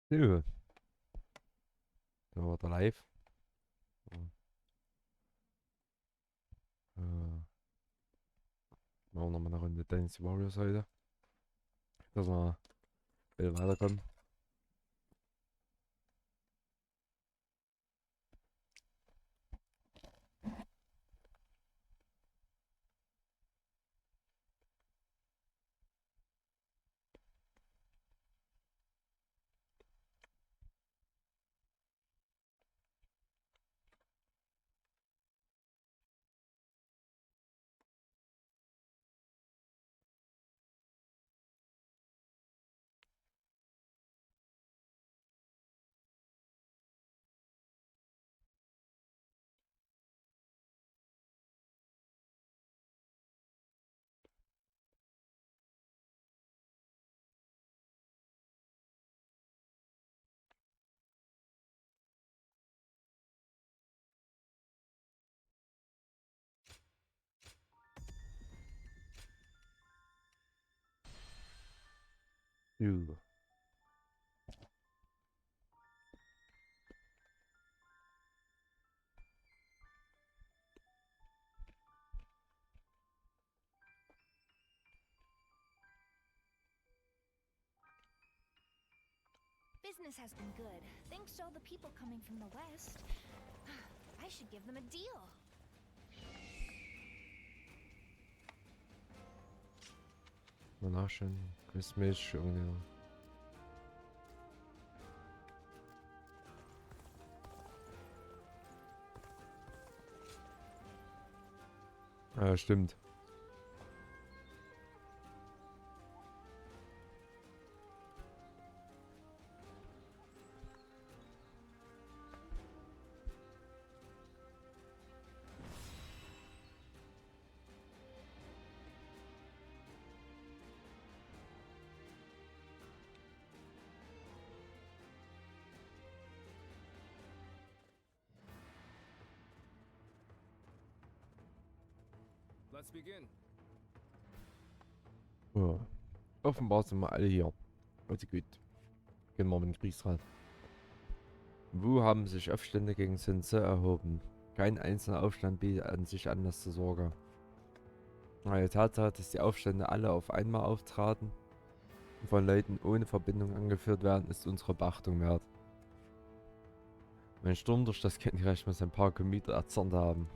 Ja, da war der live. Machen wir nochmal eine Runde Dynasty Warriors heute, dass wir wieder weiterkommen. Ja. Business has been good. Thanks to all the people coming from the west. I should give them a deal. Mal nachschauen. Quizmäßig irgendwie. Ah, stimmt. Let's begin. Ja. Offenbar sind wir alle hier. Also gut. Gehen wir mit dem Kriegsrat. Wo haben sich Aufstände gegen Sensei erhoben? Kein einzelner Aufstand bietet an sich Anlass zur Sorge. Die Tatsache, dass die Aufstände alle auf einmal auftraten und von Leuten ohne Verbindung angeführt werden, ist unsere Beachtung wert. Mein Sturm durch das Königreich muss ein paar Kilometer erzerrt haben.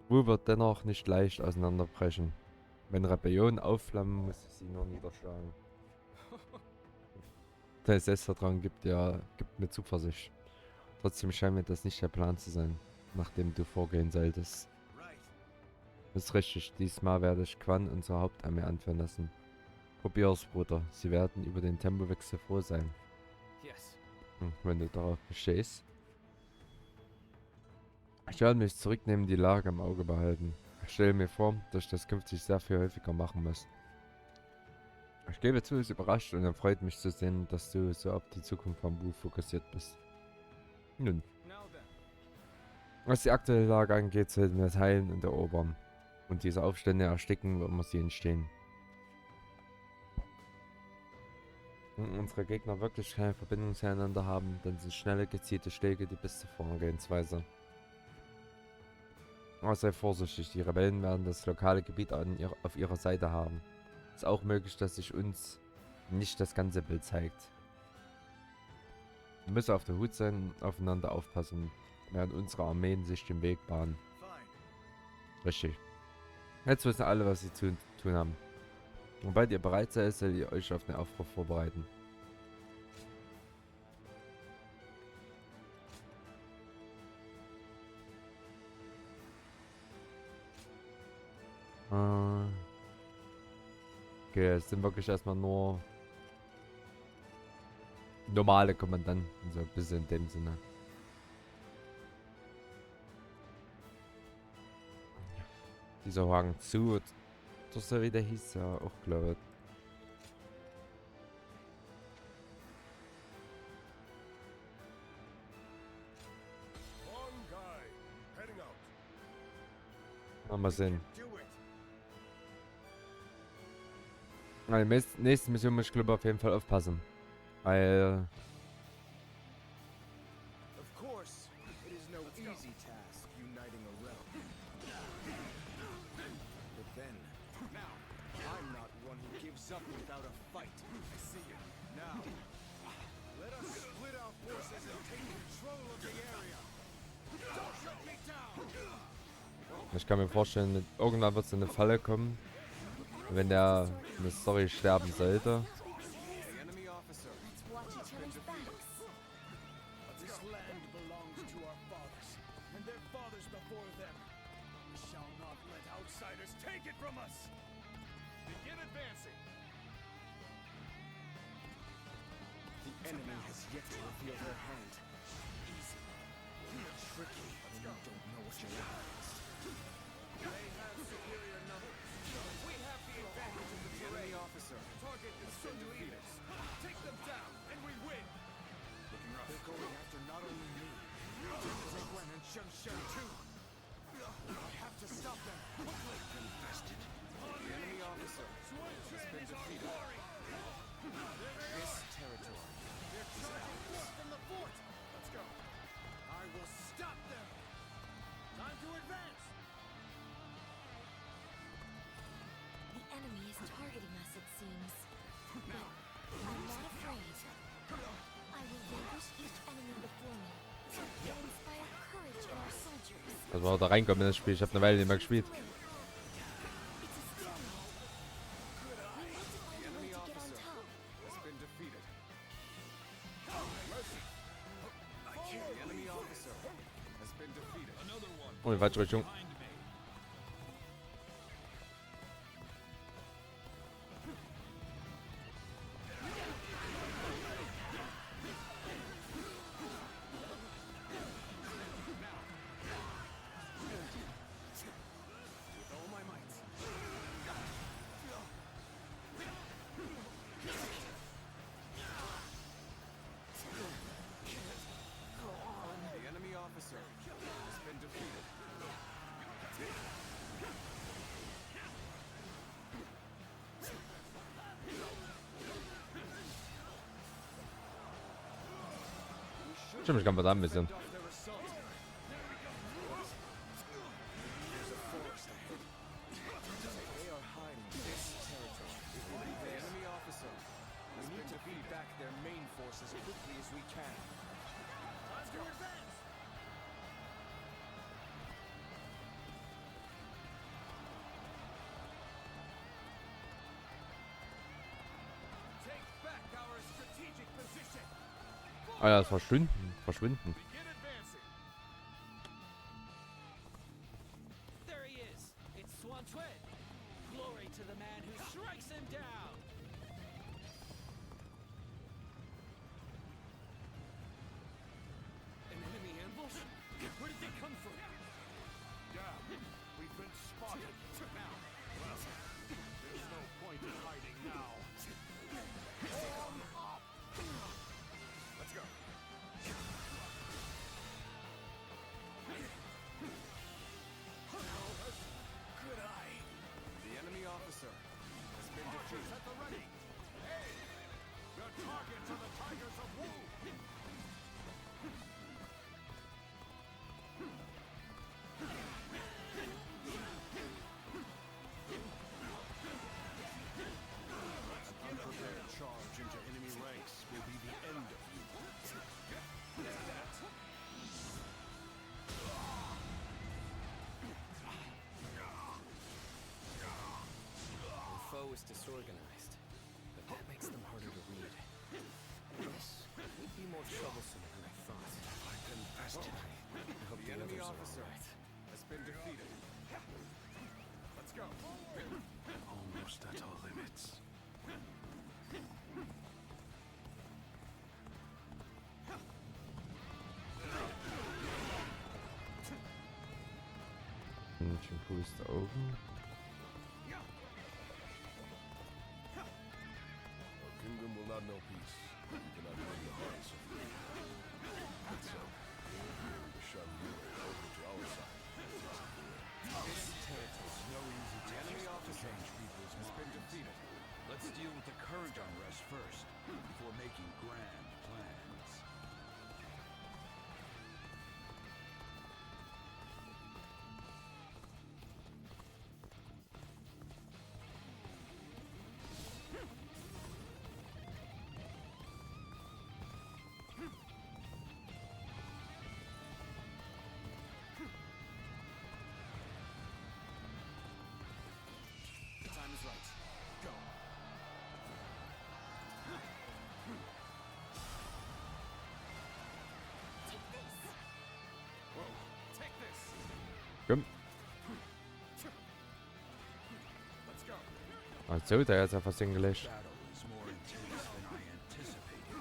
Wo wird dennoch nicht leicht auseinanderbrechen. Wenn Rebellion aufflammen, muss sie nur niederschlagen. Der Selbstvertrauen gibt mir Zuversicht. Trotzdem scheint mir das nicht der Plan zu sein, nach dem du vorgehen solltest. Das ist richtig, diesmal werde ich Quan unsere Hauptarmee anführen lassen. Probier's, Bruder. Sie werden über den Tempowechsel froh sein. Yes. Wenn du darauf bestehst. Ich werde mich zurücknehmen, die Lage im Auge behalten. Ich stelle mir vor, dass ich das künftig sehr viel häufiger machen muss. Ich gebe zu, es überrascht und erfreut mich zu sehen, dass du so auf die Zukunft von Wu fokussiert bist. Nun, Now then. was die aktuelle Lage angeht, sollten wir teilen und erobern. Und diese Aufstände ersticken, wo immer sie entstehen. Wenn unsere Gegner wirklich keine Verbindung zueinander haben, dann sind schnelle, gezielte Schläge die beste Vorgehensweise. Aber sei vorsichtig, die Rebellen werden das lokale Gebiet auf ihrer Seite haben. Ist auch möglich, dass sich uns nicht das ganze Bild zeigt. Wir müssen auf der Hut sein und aufeinander aufpassen, während unsere Armeen sich den Weg bahnen. Richtig. Jetzt wissen alle, was sie zu tun haben. Sobald ihr bereit seid, sollt ihr euch auf den Aufbruch vorbereiten. Okay, es sind wirklich erstmal nur normale Kommandanten, so ein bisschen in dem Sinne. Dieser Wagen zu, das so wie der hieß, ja auch glaube. Mal sehen. Bei der nächsten Mission muss ich glaube auf jeden Fall aufpassen. Weil Of course, it is no easy task uniting a realm. But then, now, I'm not one who gives up without a fight. I see you. Now, let us split our forces and take control of the area. Don't shut me down! ich kann mir vorstellen, irgendwann wird es in eine Falle kommen, wenn der in der Story sterben sollte. The enemy officer. Let's watch each other's backs. This land belongs to our fathers, and their fathers before them. We shall not let outsiders take it from us! Begin advancing! The enemy has yet to reveal their hand. Easy. Tricky when you don't know what you're up against. They have superior numbers. We have the advantage of the enemy officer. Target has been defeated. Take them down, and we win! They're going after not only me, Zhengwen and Shenshen too. I have to stop them quickly. Infested. The enemy officer has been defeated. This territory is ours. From the fort. Let's go. I will stop them. Time to advance. The enemy is targeting us, it seems. But I'm not afraid. I will vanquish each enemy before me. And inspire courage in our soldiers. Dass wir auch da reinkommen in das Spiel. Ich habe eine Weile nicht mehr gespielt. It's a stalemate. We need to find a way to get on top. Has been defeated. Mercy. The enemy officer has been defeated. Another one. Oh, in die falsche Richtung. With all my might. The enemy officer has been defeated. Stimmt, ich kann was ein bisschen. Off their assault. There's a forest ahead. They are hiding this territory. The enemy officer. We need to beat back their main force as quickly as we can. Time to advance. Take back our strategic position. Ah ja, ist verschwinden. Verschwinden. Begin advancing. There he is! It's Swan Tuen! Glory to the man who strikes him down! An enemy ambush? Where did they come from? Yeah, we've been spotted. Now, well, there's no point in hiding now. Let's go. Good eye. The enemy officer has been defeated. At the ready. Hey, the targets are the Tigers of Wu. Unprepared charge into enemy ranks will be the end of you. Our foe is disorganized, but that makes them harder to read. This would be more troublesome than I thought. I've been bested. I hope The enemy others are officer all right. has been defeated. Let's go. Almost at our limits. Ein schön cooles da oben. Our kingdom will not know peace. We cannot win the hearts of men. So, we shall lure it over to our side. This territory is no easy The enemy officer has been defeated. Let's deal with the current urge on rest first, before making grand plans. The time is right. Go. Take this. Whoa, take this. Komm. Let's go. Also, der ist ja fast hingelegt. Battle is more intense than I anticipated.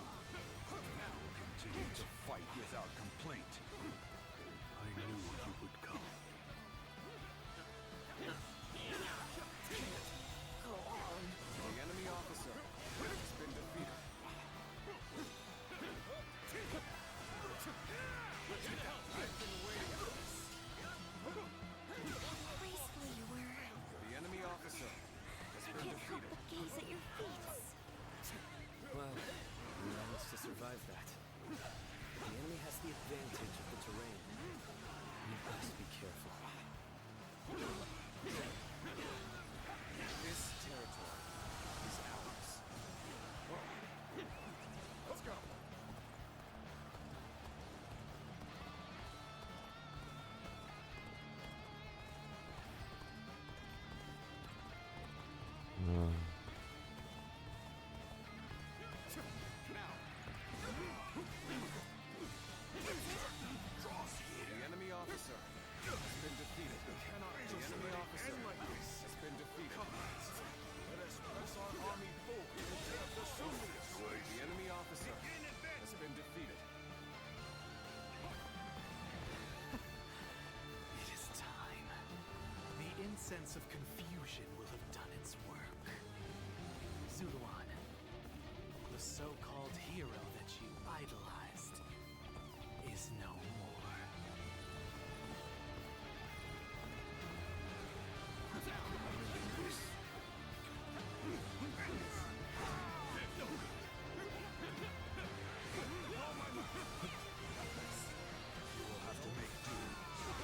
Now continue to fight without complaint. I knew you would come. Go on. The enemy officer has been defeated. Graceful you were. The enemy officer has I been can't help defeated. but gaze at your feet. Well, we managed to survive that. The enemy has the advantage of the terrain. You best be careful. This territory is ours. Let's go. Ja. The enemy officer has been defeated. The enemy officer has been defeated. Let us press our army forward and take the Sulius. The enemy officer has been defeated. It is time. The incense of confusion will have done its work. Zuluan, the so-called hero that you idolized, is no more. You will have to make do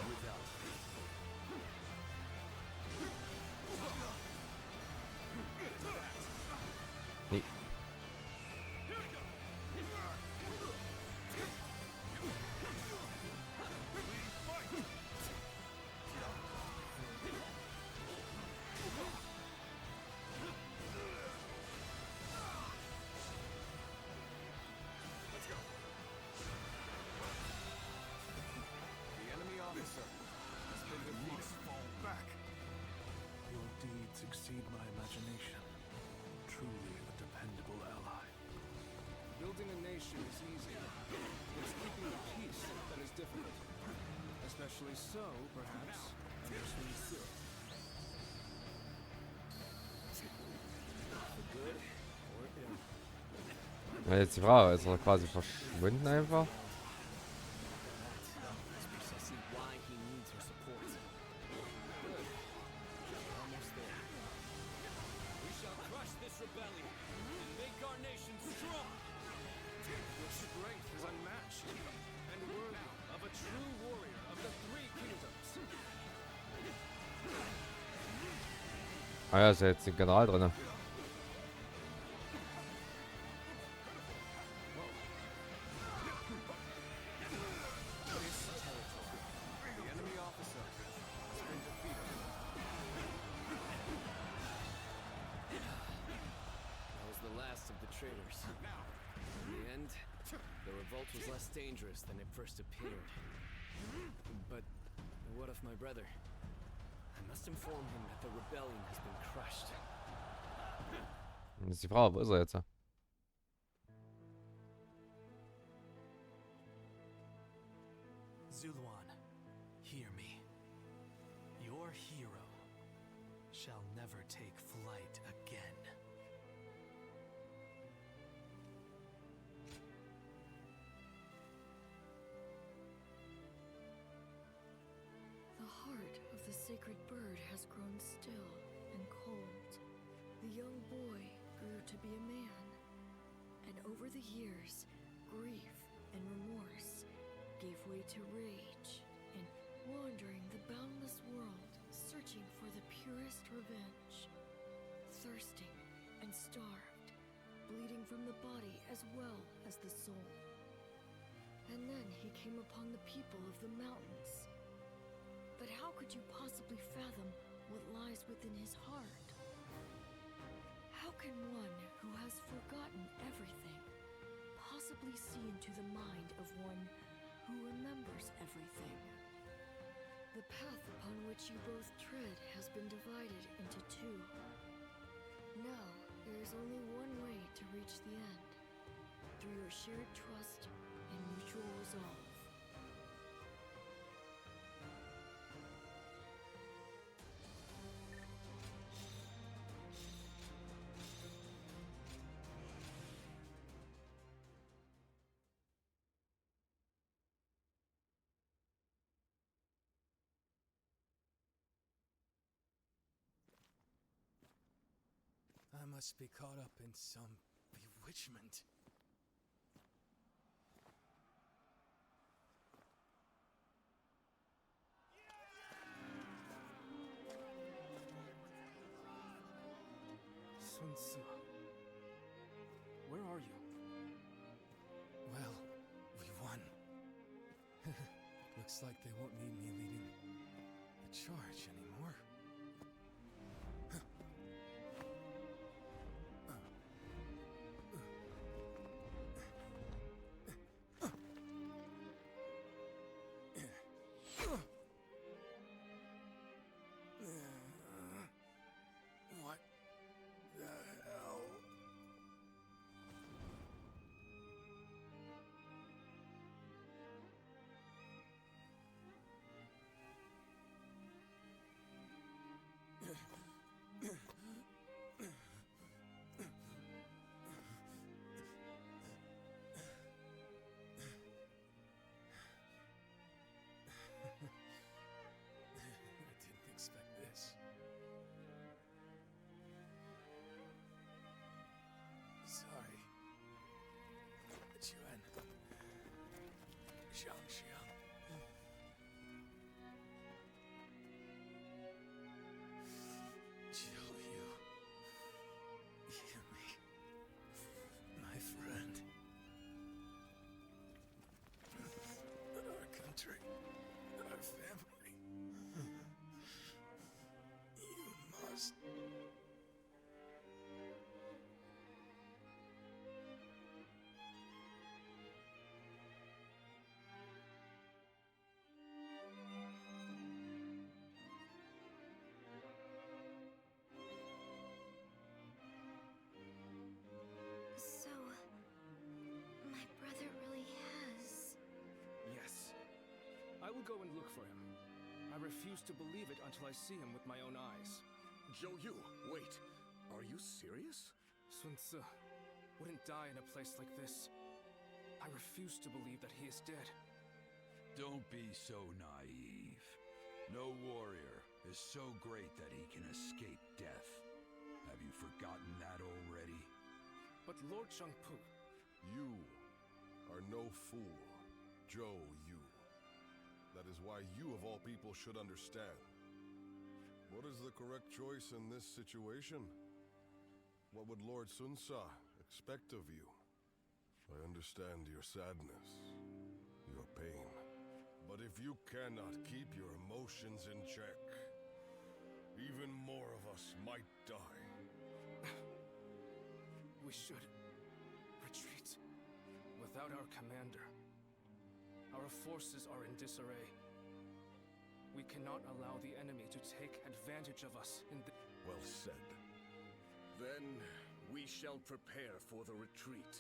without me. Nee. The enemy officer has been You defeated. must fall back. Your deeds exceed my imagination. Truly a dependable ally. Building a nation is easy. It's keeping the peace that is difficult. Especially so, perhaps, under Sun Tzu. For good or ill. Ja, jetzt die Frage, ist er quasi verschwunden einfach? That's precisely why he needs her support. Good. We're almost there. We shall crush this rebellion and make our nation strong. Your strength is unmatched and worthy of a true warrior of the three kingdoms. Ah ja, ist ja jetzt ein General drin. This territory, the enemy officer has been defeated. That was the last of the traitors. In the end, the revolt was less dangerous than it first appeared. But what of my brother? I must inform him that the rebellion has been crushed. Das ist die Frage, wo ist er jetzt? Zuluan, hear me. Your hero shall never take flight again. The heart of the sacred bird has grown still and cold. The young boy grew to be a man. And over the years, grief and remorse gave way to rage and wandering the boundless world, searching for the purest revenge. Thirsting and starved, bleeding from the body as well as the soul. And then he came upon the people of the mountains. But how could you possibly fathom what lies within his heart? How can one who has forgotten everything possibly see into the mind of one who remembers everything? The path upon which you both tread has been divided into two. Now, there is only one way to reach the end, through your shared trust and mutual resolve. I must be caught up in some bewitchment. Sun Tzu, where are you? Well, we won. Looks like they won't need me leading the charge anymore. What the hell? I didn't expect this. Sorry. Chuan. Xiang. Jill, you me. My friend. Our country. Our family. You must. So, my brother really has. Yes. I will go and look for him. I refuse to believe it until I see him with my own eyes. Zhou Yu, wait. Are you serious? Sun Tzu wouldn't die in a place like this. I refuse to believe that he is dead. Don't be so naive. No warrior is so great that he can escape death. Have you forgotten that already? But Lord Shangpu, You are no fool, Zhou Yu. That is why you of all people should understand. What is the correct choice in this situation? What would Lord Sun Tzu expect of you? I understand your sadness, your pain. But if you cannot keep your emotions in check, even more of us might die. we should retreat. Without our commander, our forces are in disarray. We cannot allow the enemy to take advantage of us in the... Well said. Then we shall prepare for the retreat.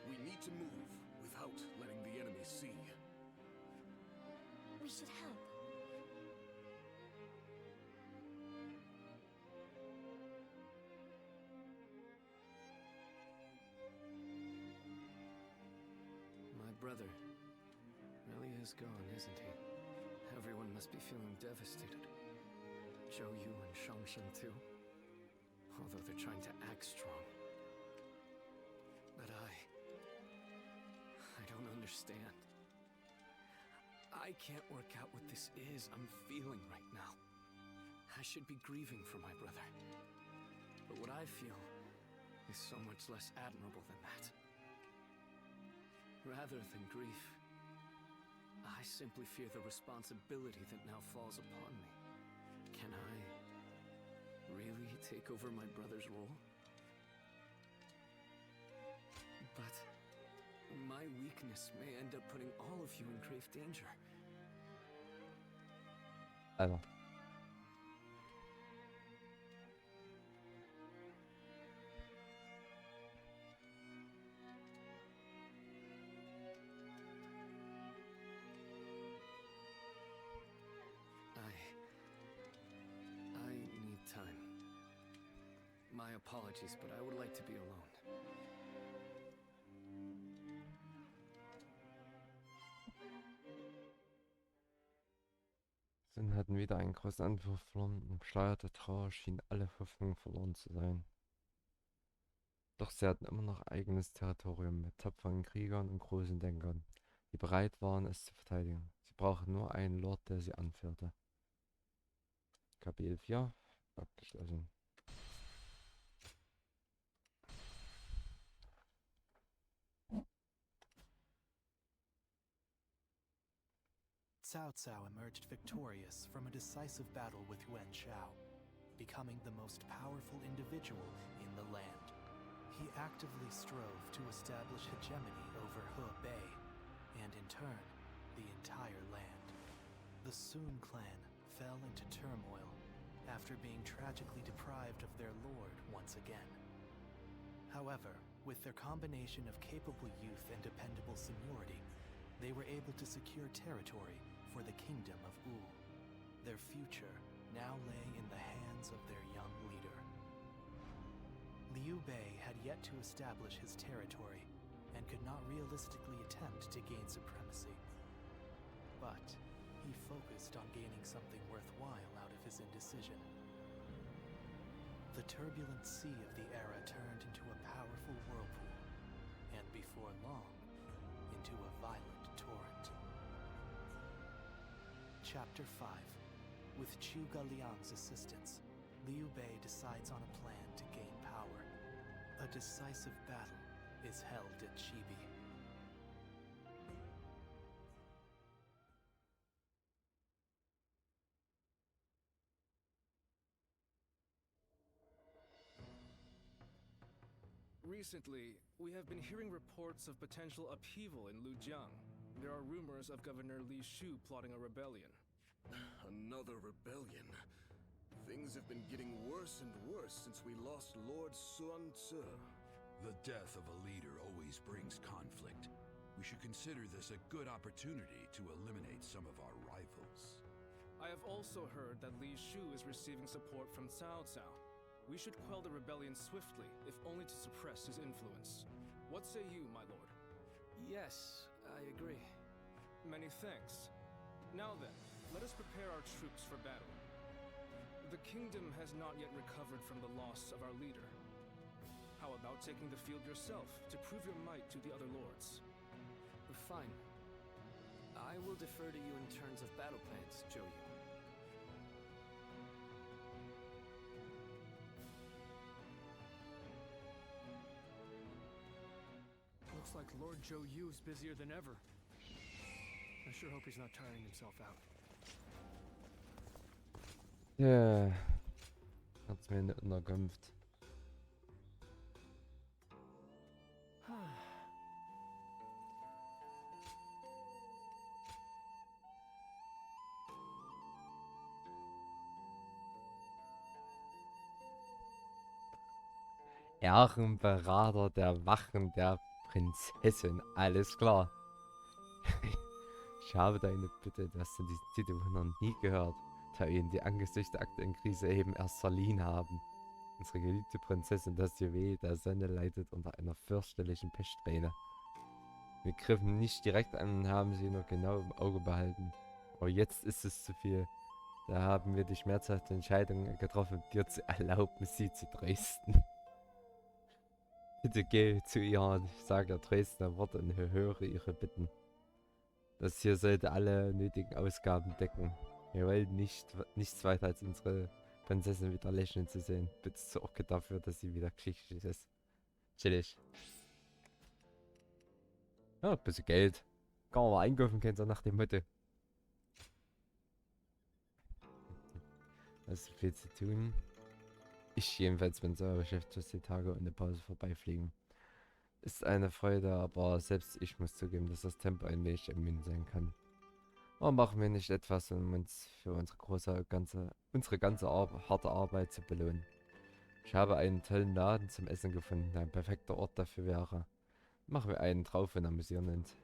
We need to move without letting the enemy see. We should help. My brother really is gone, isn't he? Everyone must be feeling devastated. Zhou Yu and Shangshan too. although they're trying to act strong. But I don't understand. I can't work out what this is I'm feeling right now. I should be grieving for my brother. But what I feel is so much less admirable than that. Rather than grief, I simply fear the responsibility that now falls upon me. Can I really take over my brother's role? But my weakness may end up putting all of you in grave danger. Alter. I need time. My apologies, but I would like to be alone. Sin hatten wieder einen großen Angriff verloren und besteuerte Trauer schien alle Hoffnung verloren zu sein. Doch sie hatten immer noch eigenes Territorium mit tapferen Kriegern und großen Denkern, die bereit waren, es zu verteidigen. Sie brauchten nur einen Lord, der sie anführte. Kapitel 4 abgeschlossen. Cao Cao emerged victorious from a decisive battle with Yuan Shao, becoming the most powerful individual in the land. He actively strove to establish hegemony over Hebei, and in turn, the entire land. The Sun clan fell into turmoil after being tragically deprived of their lord once again. However, with their combination of capable youth and dependable seniority, they were able to secure territory for the kingdom of Wu. Their future now lay in the hands of their young leader. Liu Bei had yet to establish his territory and could not realistically attempt to gain supremacy. But he focused on gaining something worthwhile out of his indecision. The turbulent sea of the era turned into a powerful whirlpool, and before long, into a violent torrent. Chapter 5. With Chu Liang's assistance, Liu Bei decides on a plan to gain power. A decisive battle is held at Chibi. Recently, we have been hearing reports of potential upheaval in Lujiang. There are rumors of Governor Li Shu plotting a rebellion. Another rebellion. Things have been getting worse and worse since we lost Lord Sun Tzu. The death of a leader always brings conflict. We should consider this a good opportunity to eliminate some of our rivals. I have also heard that Li Shu is receiving support from Cao Cao. We should quell the rebellion swiftly, if only to suppress his influence. What say you, my lord? Yes, I agree. Many thanks. Now then, let us prepare our troops for battle. The kingdom has not yet recovered from the loss of our leader. How about taking the field yourself to prove your might to the other lords? Fine. I will defer to you in terms of battle plans, Zhou Yu. Looks like Lord Zhou Yu's busier than ever. I sure hope he's not tiring himself out. Ja, hat's mir nicht unterkämpft. Ehrenberater der Wachen der Prinzessin, alles klar. Ich habe deine Bitte, dass du diesen Titel noch nie gehört, da wir ihn die angesichts der aktuellen Krise eben erst verliehen haben. Unsere geliebte Prinzessin, das Juwel der Sonne, leidet unter einer fürchterlichen Peststrähne. Wir griffen nicht direkt an und haben sie nur genau im Auge behalten. Aber jetzt ist es zu viel. Da haben wir die schmerzhafte Entscheidung getroffen, dir zu erlauben, sie zu trösten. Bitte geh zu ihr und sage ihr tröstende Worte und höre ihre Bitten. Das hier sollte alle nötigen Ausgaben decken. Wir wollen nichts weiter als unsere Prinzessin wieder lächeln zu sehen. Bitte sorge dafür, dass sie wieder glücklich ist. Chillig. Ja, ein bisschen Geld. Kann man mal einkaufen können, so nach dem Motto. Was ist viel zu tun? Ich jedenfalls bin so beschäftigt, dass die Tage ohne Pause vorbeifliegen. Ist eine Freude, aber selbst ich muss zugeben, dass das Tempo ein wenig ermüdend sein kann. Warum machen wir nicht etwas, um uns für unsere ganze harte Arbeit zu belohnen? Ich habe einen tollen Laden zum Essen gefunden, der ein perfekter Ort dafür wäre. Machen wir einen drauf und amüsieren uns.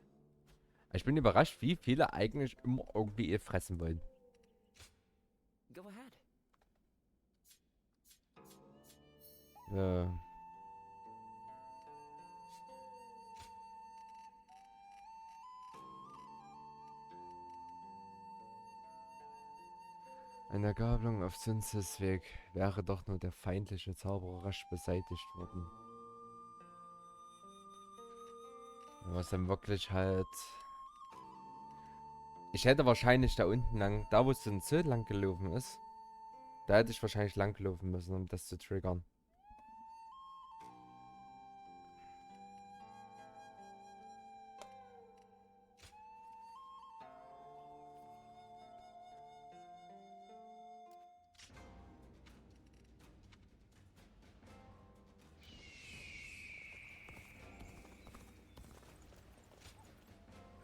Ich bin überrascht, wie viele eigentlich immer irgendwie ihr fressen wollen. Go ahead. Ja. Eine Gabelung auf Sunses Weg wäre doch nur der feindliche Zauberer rasch beseitigt worden. Was dann wirklich halt... Ich hätte wahrscheinlich da unten lang, da wo Sun Tzu lang gelaufen ist, da hätte ich wahrscheinlich lang gelaufen müssen, um das zu triggern.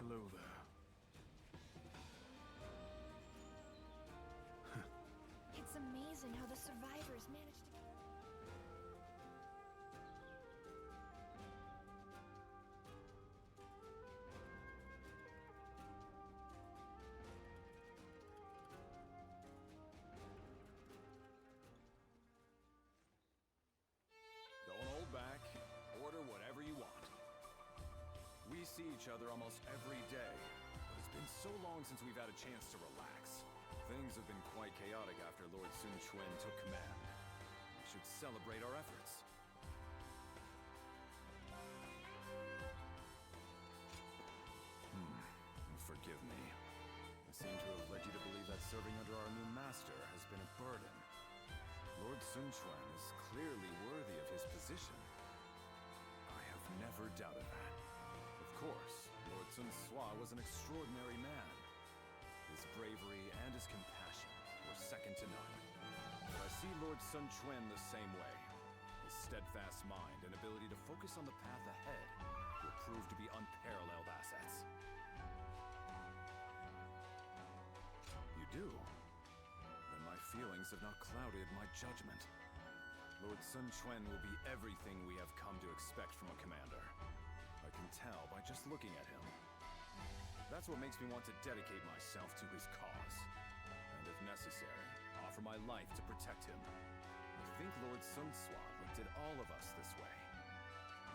Hello there. It's amazing how the survivors managed to... Don't hold back. Order whatever you want. We see each other almost every day, but it's been so long since we've had a chance to relax. Things have been quite chaotic after Lord Sun Quan took command. We should celebrate our efforts. Forgive me. I seem to have led you to believe that serving under our new master has been a burden. Lord Sun Quan is clearly worthy of his position. I have never doubted that. Of course, Lord Sun Sua was an extraordinary man. His bravery and his compassion were second to none. But I see Lord Sun Quan the same way. His steadfast mind and ability to focus on the path ahead will prove to be unparalleled assets. You do? Then my feelings have not clouded my judgment. Lord Sun Quan will be everything we have come to expect from a commander. I can tell by just looking at him. That's what makes me want to dedicate myself to his cause. And if necessary, offer my life to protect him. I think Lord Sun Sua looked at all of us this way.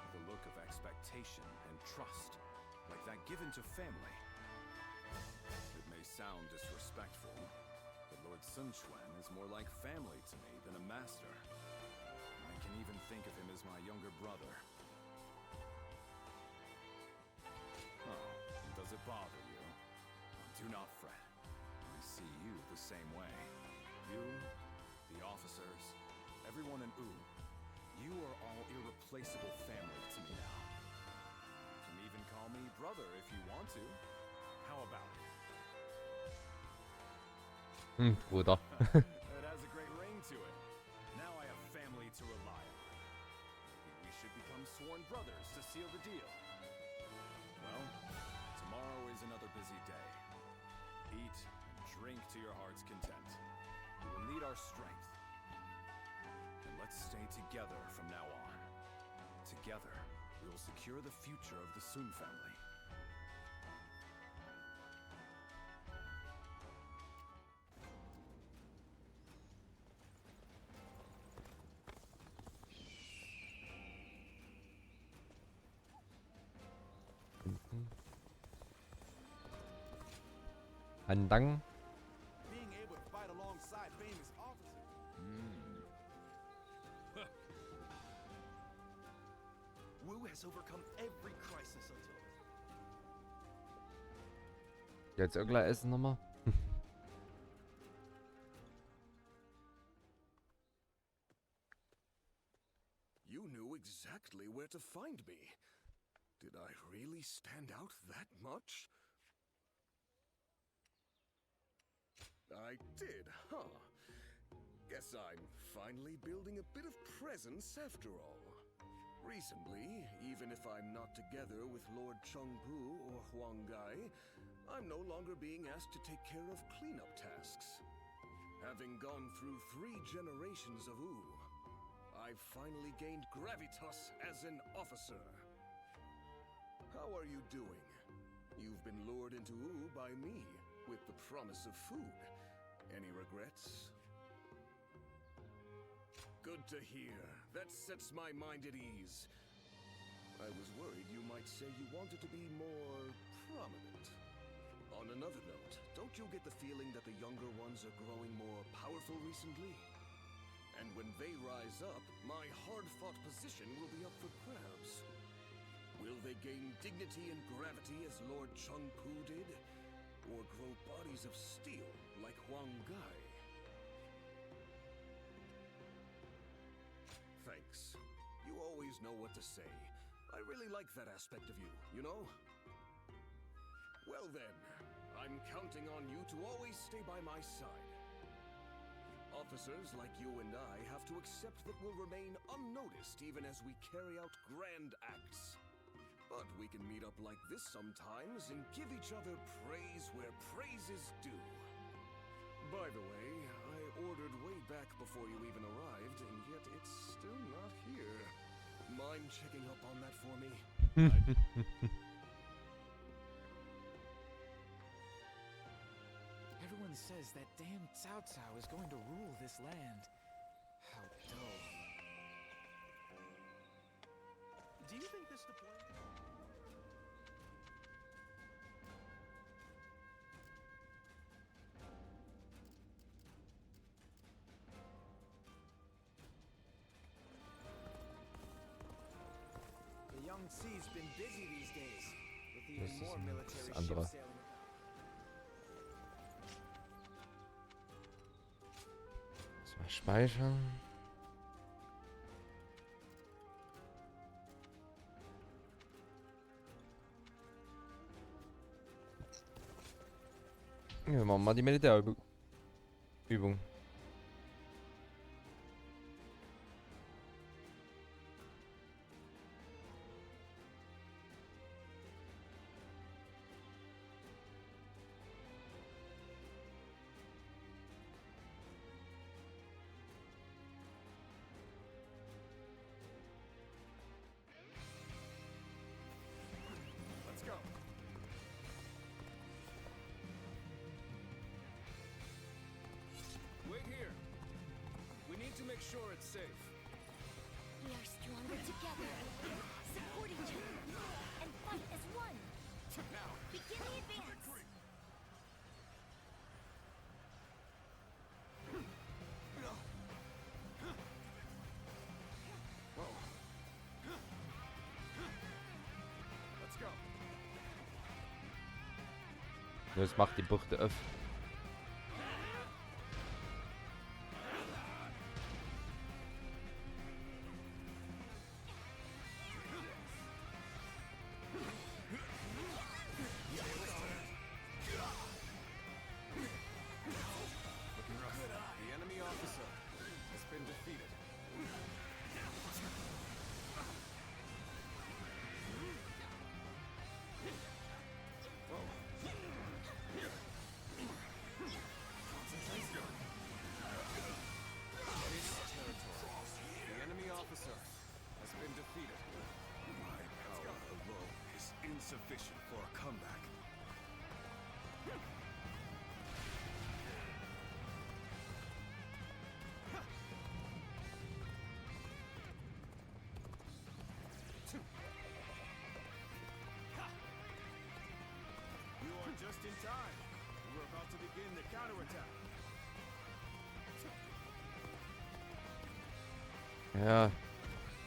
With a look of expectation and trust, like that given to family. It may sound disrespectful, but Lord Sun Quan is more like family to me than a master. I can even think of him as my younger brother. Oh, does it bother you? Do not fret. I see you the same way. You, the officers, everyone in Wu, you are all irreplaceable family to me now. You can even call me brother if you want to. How about it? Bruder. It has a great ring to it. Now I have family to rely on. Maybe we should become sworn brothers to seal the deal. Well, tomorrow is another busy day. Eat and drink to your heart's content. We will need our strength. And let's stay together from now on. Together, we will secure the future of the Sun family. Andang. Being able to fight along famous officer. Wu has overcome every crisis until this. Jetzt irgendein Essen nochmal. You knew exactly where to find me. Did I really stand out that much? I did, huh? Guess I'm finally building a bit of presence after all. Recently, even if I'm not together with Lord Chengpu or Huang Gai, I'm no longer being asked to take care of cleanup tasks. Having gone through 3 generations of Wu, I've finally gained gravitas as an officer. How are you doing? You've been lured into Wu by me, with the promise of food. Any regrets? Good to hear. That sets my mind at ease. I was worried you might say you wanted to be more prominent. On another note, don't you get the feeling that the younger ones are growing more powerful recently? And when they rise up, my hard-fought position will be up for grabs. Will they gain dignity and gravity as Lord Chengpu did? Or grow bodies of steel like Huang Gai? Thanks. You always know what to say. I really like that aspect of you, you know? Well then, I'm counting on you to always stay by my side. Officers like you and I have to accept that we'll remain unnoticed even as we carry out grand acts. But we can meet up like this sometimes and give each other praise where praise is due. By the way, I ordered way back before you even arrived, and yet it's still not here. Mind checking up on that for me? Everyone says that damn Cao Cao is going to rule this land. How dull. Do you think this deployment? The Young Sea's been busy these days, with Das even ist more das military andere. ships sailing. Mal speichern. Ja, wir machen mal die Militärübung. Let's go. Wait here. We need to make sure it's safe. We are stronger together. Support each other and fight as one. Now. Begin the advance. Whoa. Let's go. Jetzt macht die Bucht auf. Looking rough. The enemy officer has been defeated. Whoa. Concentrate. This territory. The enemy officer has been defeated. My power alone is insufficient for a comeback. You are just in time. We're about to begin the counterattack. Ja,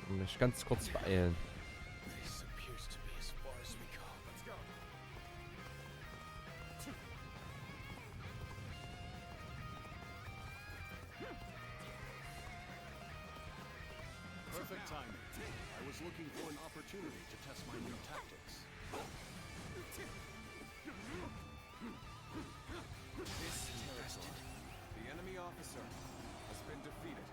mich ganz kurz beeilen. This appears to be as far as we go. Let's go. Perfect timing. I was looking for an opportunity to test my new tactics. This territory. The enemy officer has been defeated.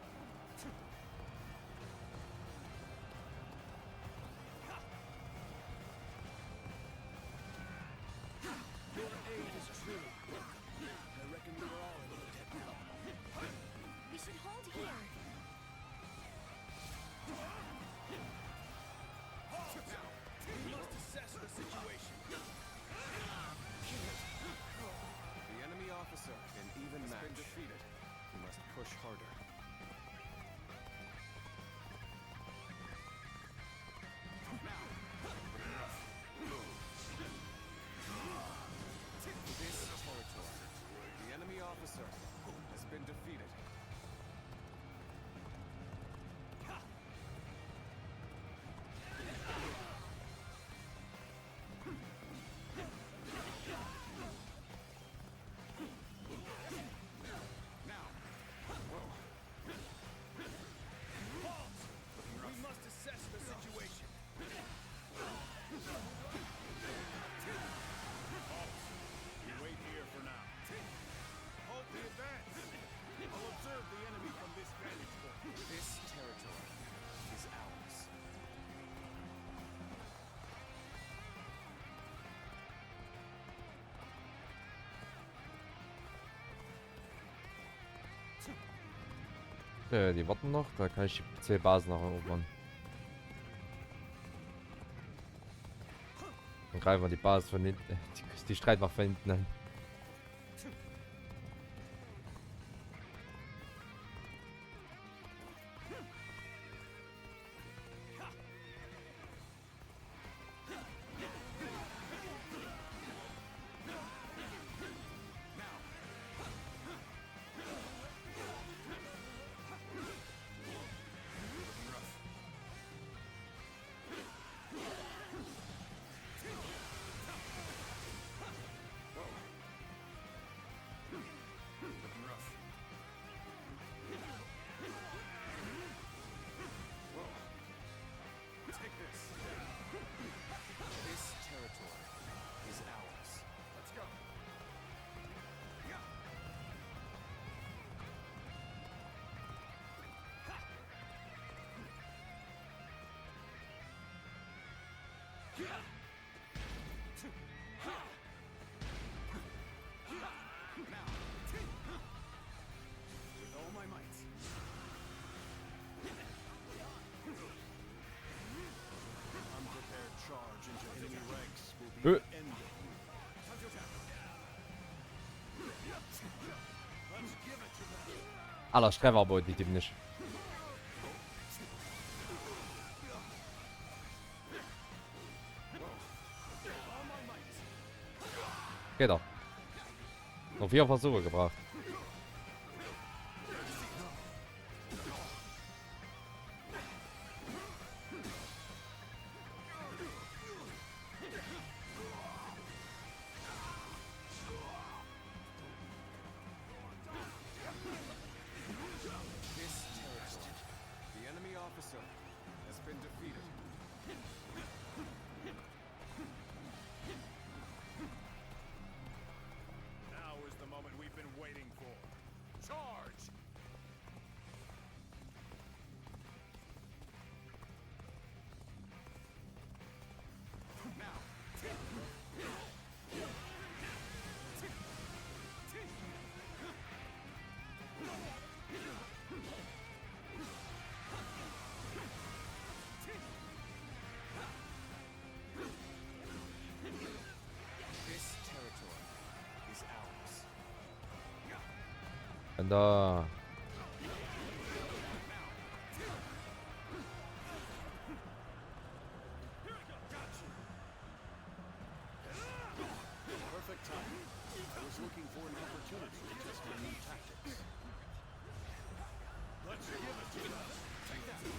Your aid is true. I reckon we were all in the debt now. We should hold here. We must assess the situation. The enemy officer, an even match, has been defeated. We must push harder. This territory, the enemy officer has been defeated. We must assess the situation. You wait here for now. Halt the advance. I'll observe the enemy from this vantage point. This territory is ours. Die warten noch, da kann ich die 2 Basen noch erobern. Dann greifen wir die Basis von hinten, die Streitmacht von hinten an. Take this. This territory is ours. Let's go. With all my might. Unprepared charge into enemy ranks will be the end of you. Let's give it to them. Aller Treffer aber die Typen nicht. Geht doch. Noch 4 Versuche gebracht. This territory, the enemy officer has been defeated. Now is the moment we've been waiting for. Charge! Now. This territory is ours. Und da. Perfect timing. I was looking for an opportunity to test my new tactics. Let's give it to them. Take that.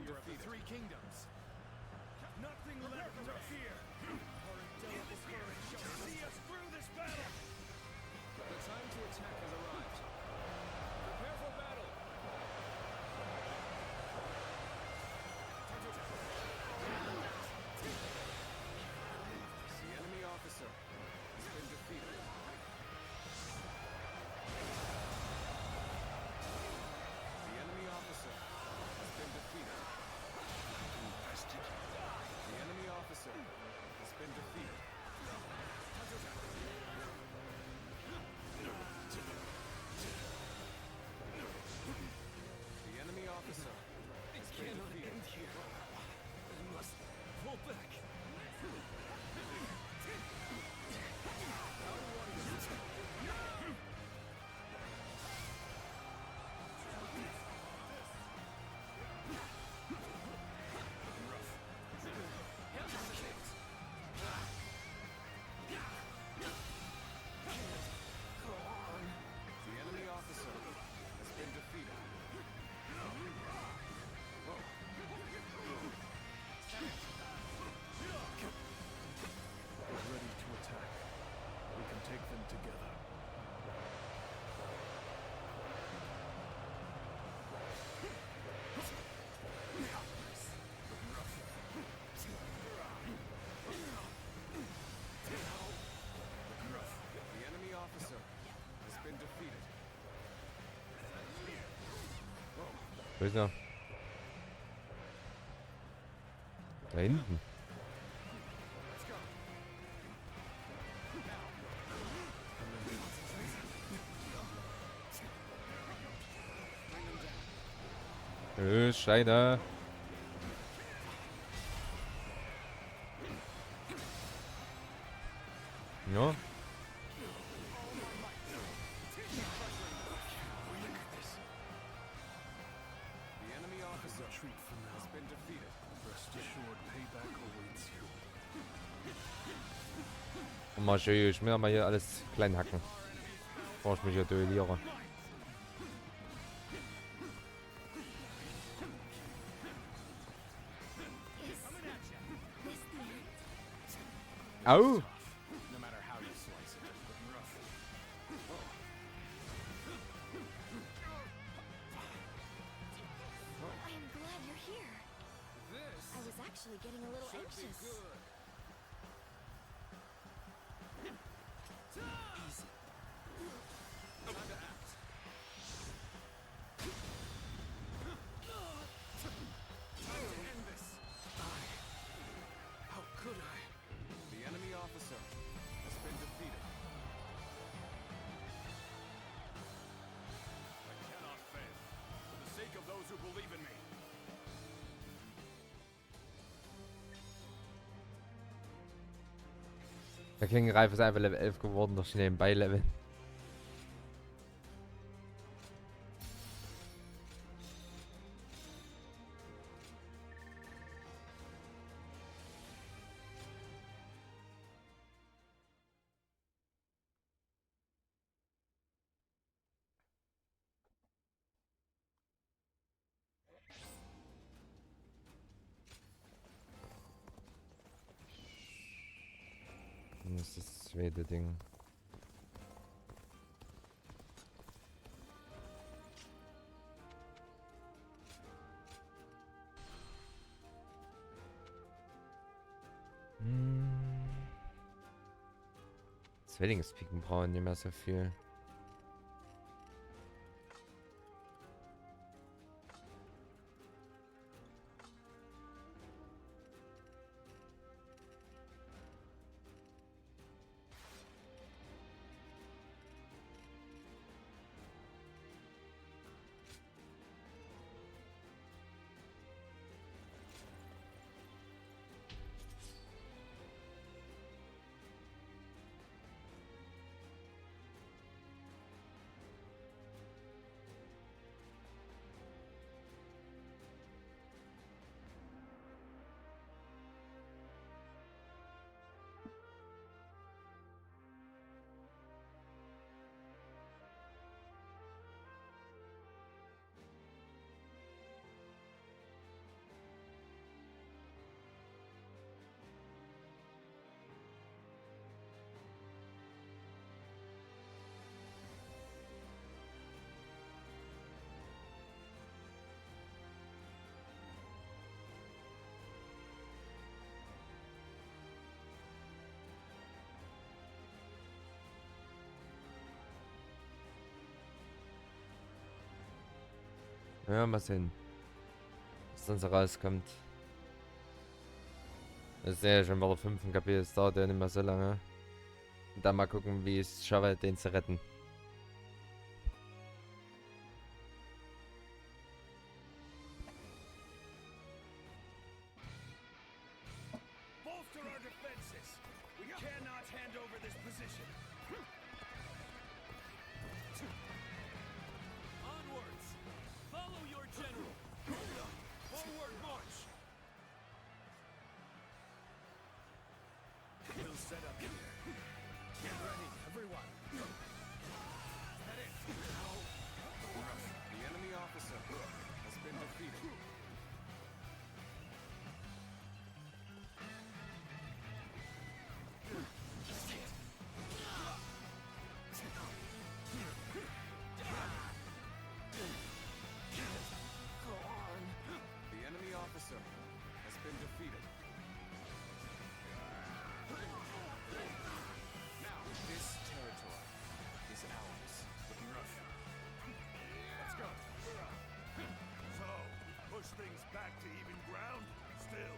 Defender of the Three Kingdoms. Nothing left to fear. Our indelible courage shall see us through this battle. The time to attack has arrived. Prepare for battle. The enemy officer has been defeated. The enemy officer has been defeated. The enemy officer has been defeated. The enemy officer has been defeated. I must pull back. The enemy officer has been defeated. We're ready to attack. We can take them together. The enemy officer has been defeated. Wo ist er? Da hinten. Steine. Ja. The enemy officer Retreat for now. has been defeated. Rest assured, payback awaits you. Und mal schön, ich will mal hier alles klein hacken. Bevor ich mich hier duelliere. Au! No matter how you slice it. I am glad you're here. This I was actually getting a little should be anxious. good. Time to act. Time to end this. How could I? The enemy officer has been defeated. I cannot fail. For the sake of those who believe in me. Der King Ralf ist einfach Level 11 geworden durch nebenbei Level. Das ist das zweite Ding. Zwillingspiken brauchen nicht mehr so viel. Ja, mal sehen, was dann so rauskommt. Das ist ja schon mal der 5. Kapitel, das dauert ja nicht mehr so lange. Und dann mal gucken, wie ich es schaffe, den zu retten. Bolster our defenses. We cannot hand over this position. Onwards! Follow your general! Forward march! We'll set up here. Get ready, everyone. Head in. The enemy officer has been defeated. The enemy officer has been defeated. Now, this territory is ours. Looking rough. Let's go. So, push things back to even ground? Still,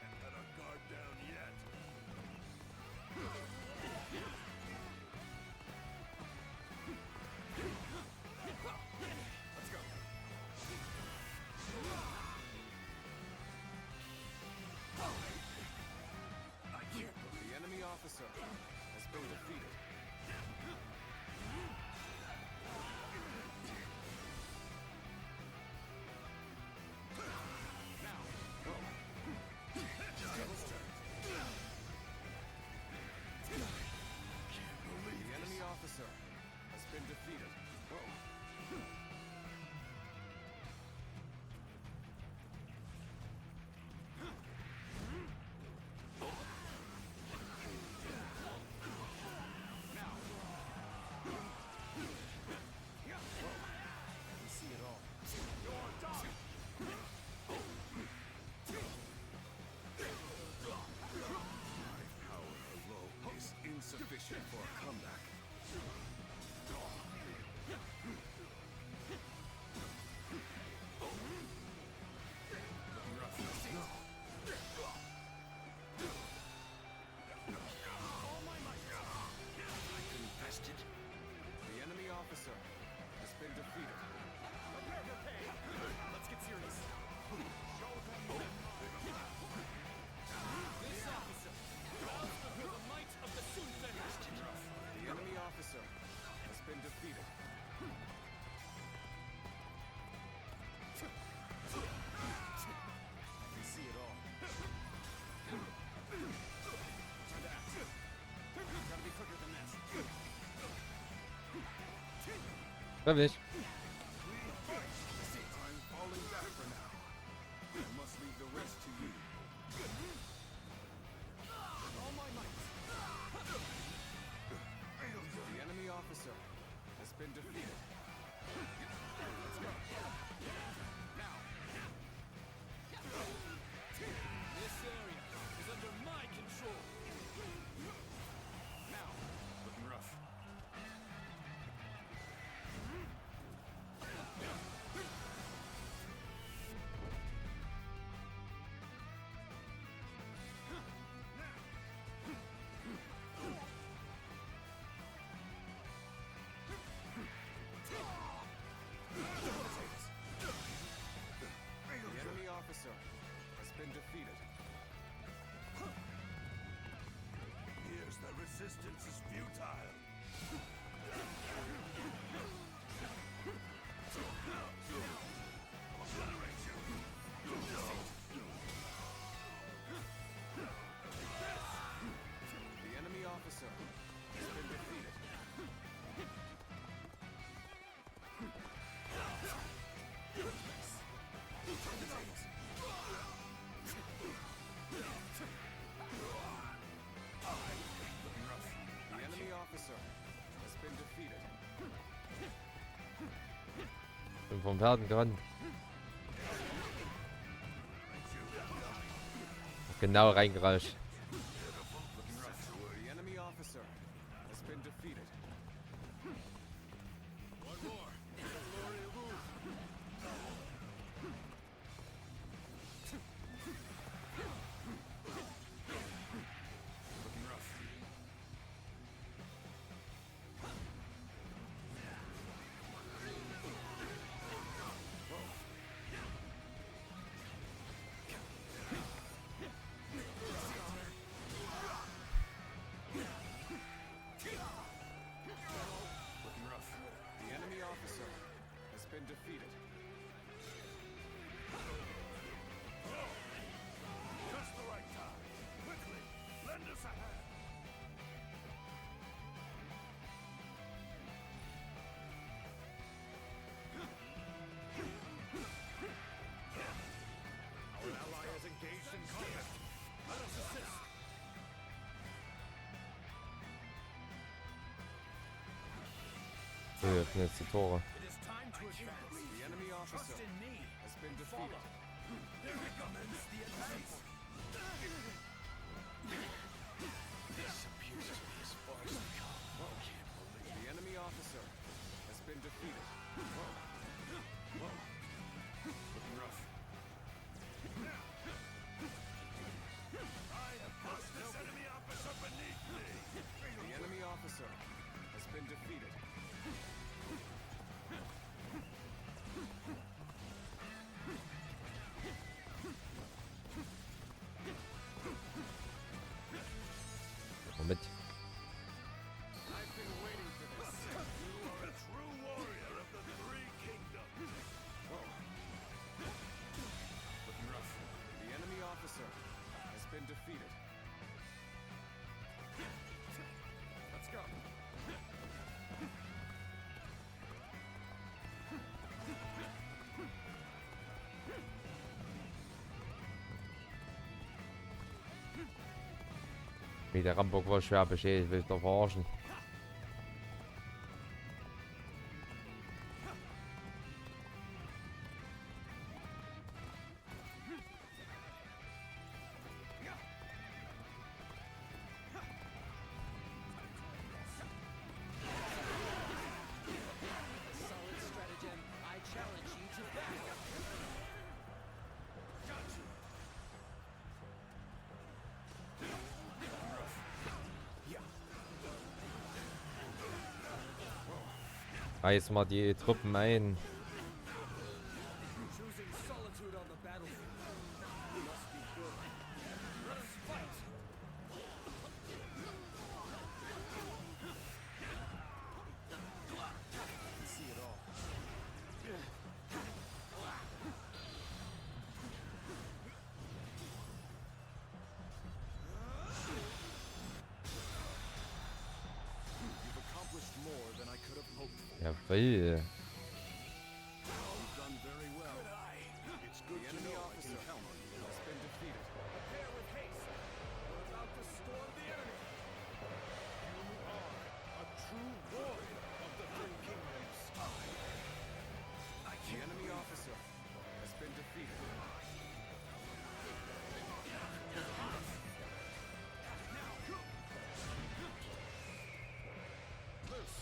can't let our guard down yet. Let's go. The enemy officer has been defeated. Now, go. Devil's turn. The enemy officer has been defeated. Now. We see it all. Power alone is insufficient for a comeback. The enemy officer has been defeated. Let's get serious. This officer bows before the might of the Sunfener! The enemy officer has been defeated. We see it all. Time to act. Gotta be quicker than this. Glaub ich. I'm falling back for now. I must leave the rest to you. All my might. The enemy officer has been defeated. Let's go. Now. This area is under my control! Now. Looking rough. The enemy officer has been defeated. Here's the resistance is futile. The enemy officer has been defeated. The enemy officer has been defeated. Bin vom Pferden gerannt. Genau reingerauscht. The enemy officer has been defeated. One more! Glory of Wu! Wir öffnen jetzt die Tore. It is time to advance. The enemy Trust officer in me. has been defeated. Commence the advance. This appears to be as far as I've come. The enemy officer has been defeated. Looking rough. I have pushed this enemy officer beneath me. The enemy officer has been defeated. Womit? I've been waiting for this. You are a true warrior of the three kingdoms. Looking rough. The enemy officer has been defeated. Let's go. Wie der Rambock war schwer beschädigt, will ich doch verarschen. Solid stratagem. I challenge you to battle. Reiß mal die Truppen ein. Choosing solitude on the battlefield must be good. Let us fight. I can see it all. You've accomplished more than I could have hoped for. Jawohl. You've done very well. It's good The to enemy know I officer can count on you. has been defeated. Prepare with haste. We're about to storm the enemy. You are a true warrior of the three kingdoms. The enemy officer has been defeated. Loose.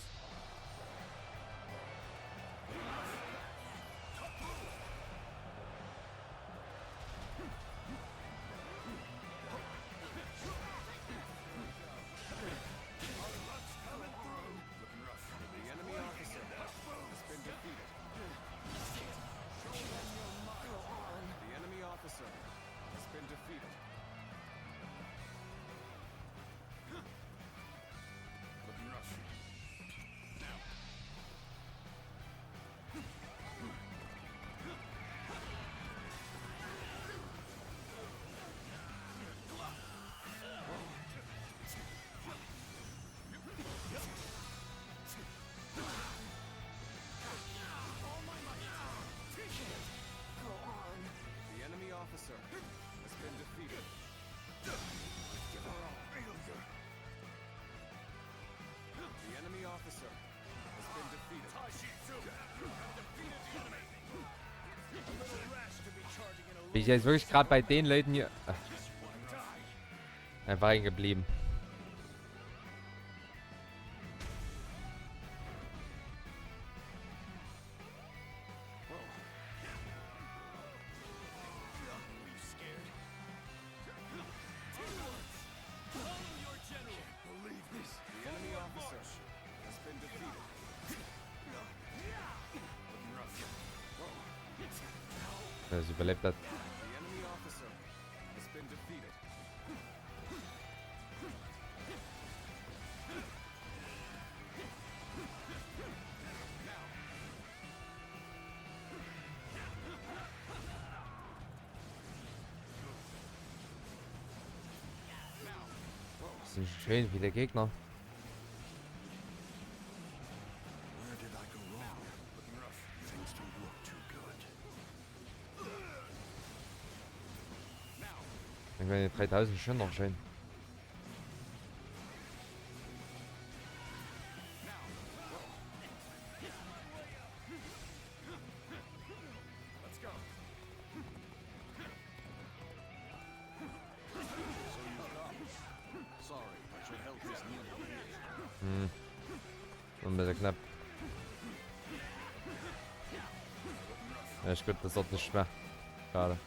Looking rough. The enemy officer has been defeated. The enemy officer has been defeated. Looking rough. The enemy officer has been defeated. The enemy officer has been defeated. Bin ich jetzt wirklich gerade bei den Leuten hier einfach hängen geblieben. The enemy officer has been defeated. Looking rough. Dass es überlebt hat. The enemy officer has been defeated. Das sind schön viele Gegner. Where did I go wrong? Looking rough. Things don't look too good. Ich meine, 3000 ist schon noch schön. Ein bisschen knapp. Ja, ich glaube, das wird nicht schwer. Gerade.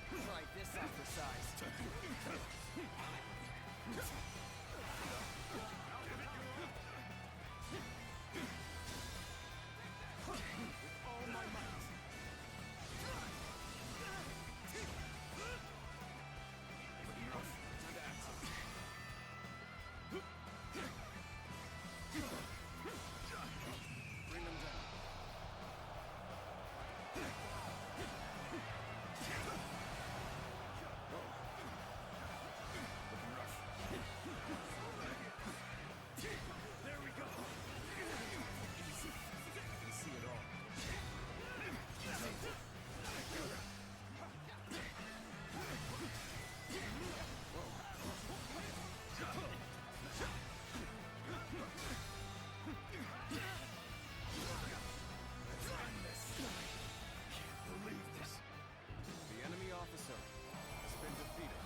Try this out for size. The enemy officer has been defeated.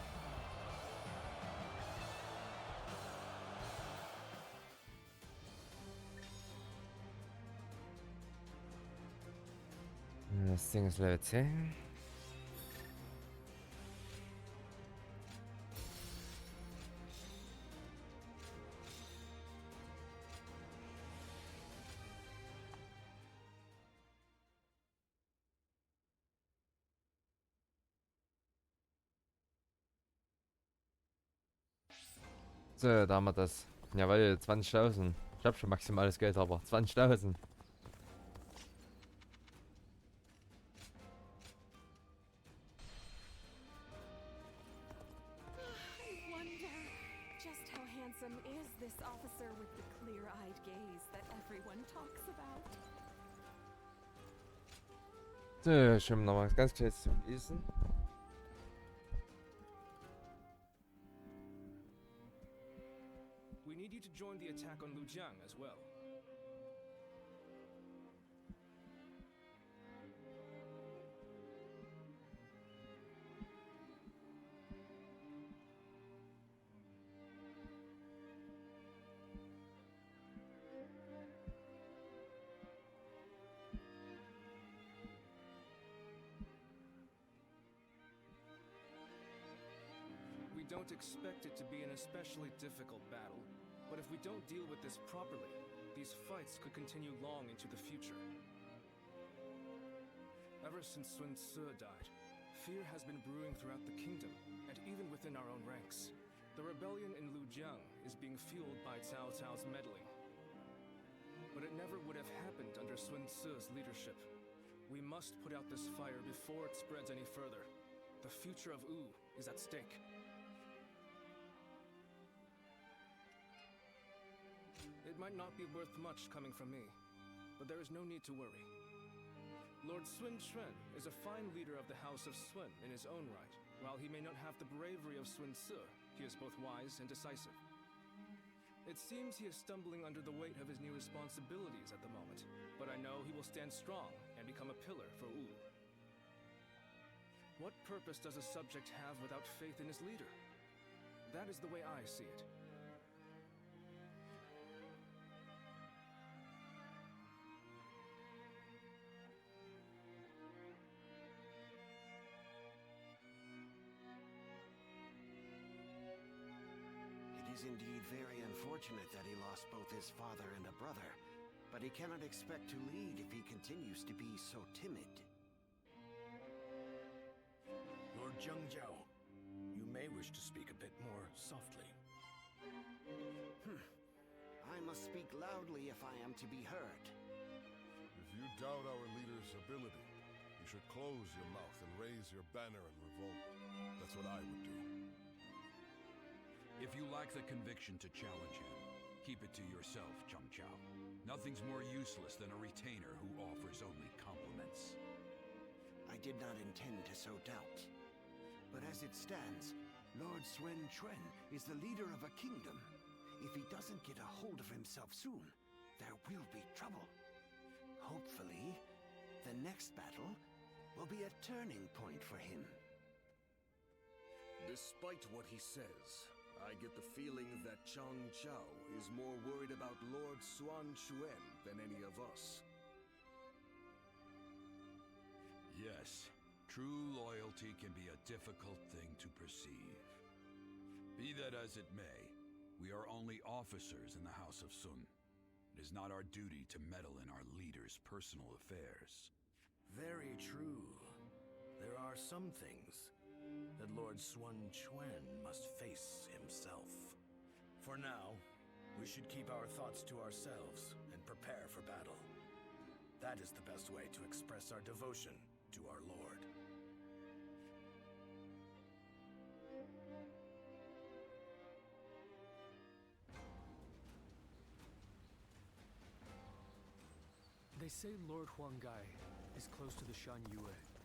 Das Ding ist Level 10. So, da haben wir das. Jawohl, 20.000. Ich hab schon maximales Geld, aber 20.000. I wonder, just how handsome is this officer with the clear-eyed gaze that everyone talks about? So, schon noch mal ganz kurz zum Essen. We need you to join the attack on Lujiang as well. We don't expect it to be an especially difficult battle, but if we don't deal with this properly, these fights could continue long into the future. Ever since Sun Ce died, fear has been brewing throughout the kingdom, and even within our own ranks. The rebellion in Lujiang is being fueled by Cao Cao's meddling. But it never would have happened under Sun Ce's leadership. We must put out this fire before it spreads any further. The future of Wu is at stake. It might not be worth much coming from me, but there is no need to worry. Lord Sun Quan is a fine leader of the House of Sun in his own right. While he may not have the bravery of Sun Ce, he is both wise and decisive. It seems he is stumbling under the weight of his new responsibilities at the moment, but I know he will stand strong and become a pillar for Wu. What purpose does a subject have without faith in his leader? That is the way I see it. It is indeed very unfortunate that he lost both his father and a brother, but he cannot expect to lead if he continues to be so timid. Lord Zhengjiao, you may wish to speak a bit more softly. I must speak loudly if I am to be heard. If you doubt our leader's ability, you should close your mouth and raise your banner in revolt. That's what I would do. If you lack the conviction to challenge him, keep it to yourself, Cheng Chao. Nothing's more useless than a retainer who offers only compliments. I did not intend to sow doubt. But as it stands, Lord Sun Quan is the leader of a kingdom. If he doesn't get a hold of himself soon, there will be trouble. Hopefully, the next battle will be a turning point for him. Despite what he says, I get the feeling that Chang Chao is more worried about Lord Xuan Chuan than any of us. Yes, true loyalty can be a difficult thing to perceive. Be that as it may, we are only officers in the House of Sun. It is not our duty to meddle in our leader's personal affairs. Very true. There are some things that Lord Xuan Chuan must face himself. For now, we should keep our thoughts to ourselves and prepare for battle. That is the best way to express our devotion to our Lord. They say Lord Huanggai is close to the Shan Yue. Rumor is that...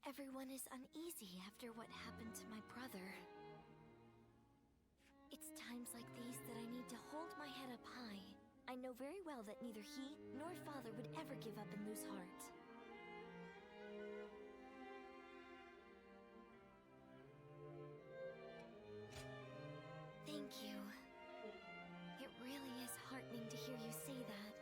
Everyone is uneasy after what happened to my brother. It's times like these that I need to hold my head up high. I know very well that neither he nor father would ever give up and lose heart. Thank you. It really is heartening to hear you say that.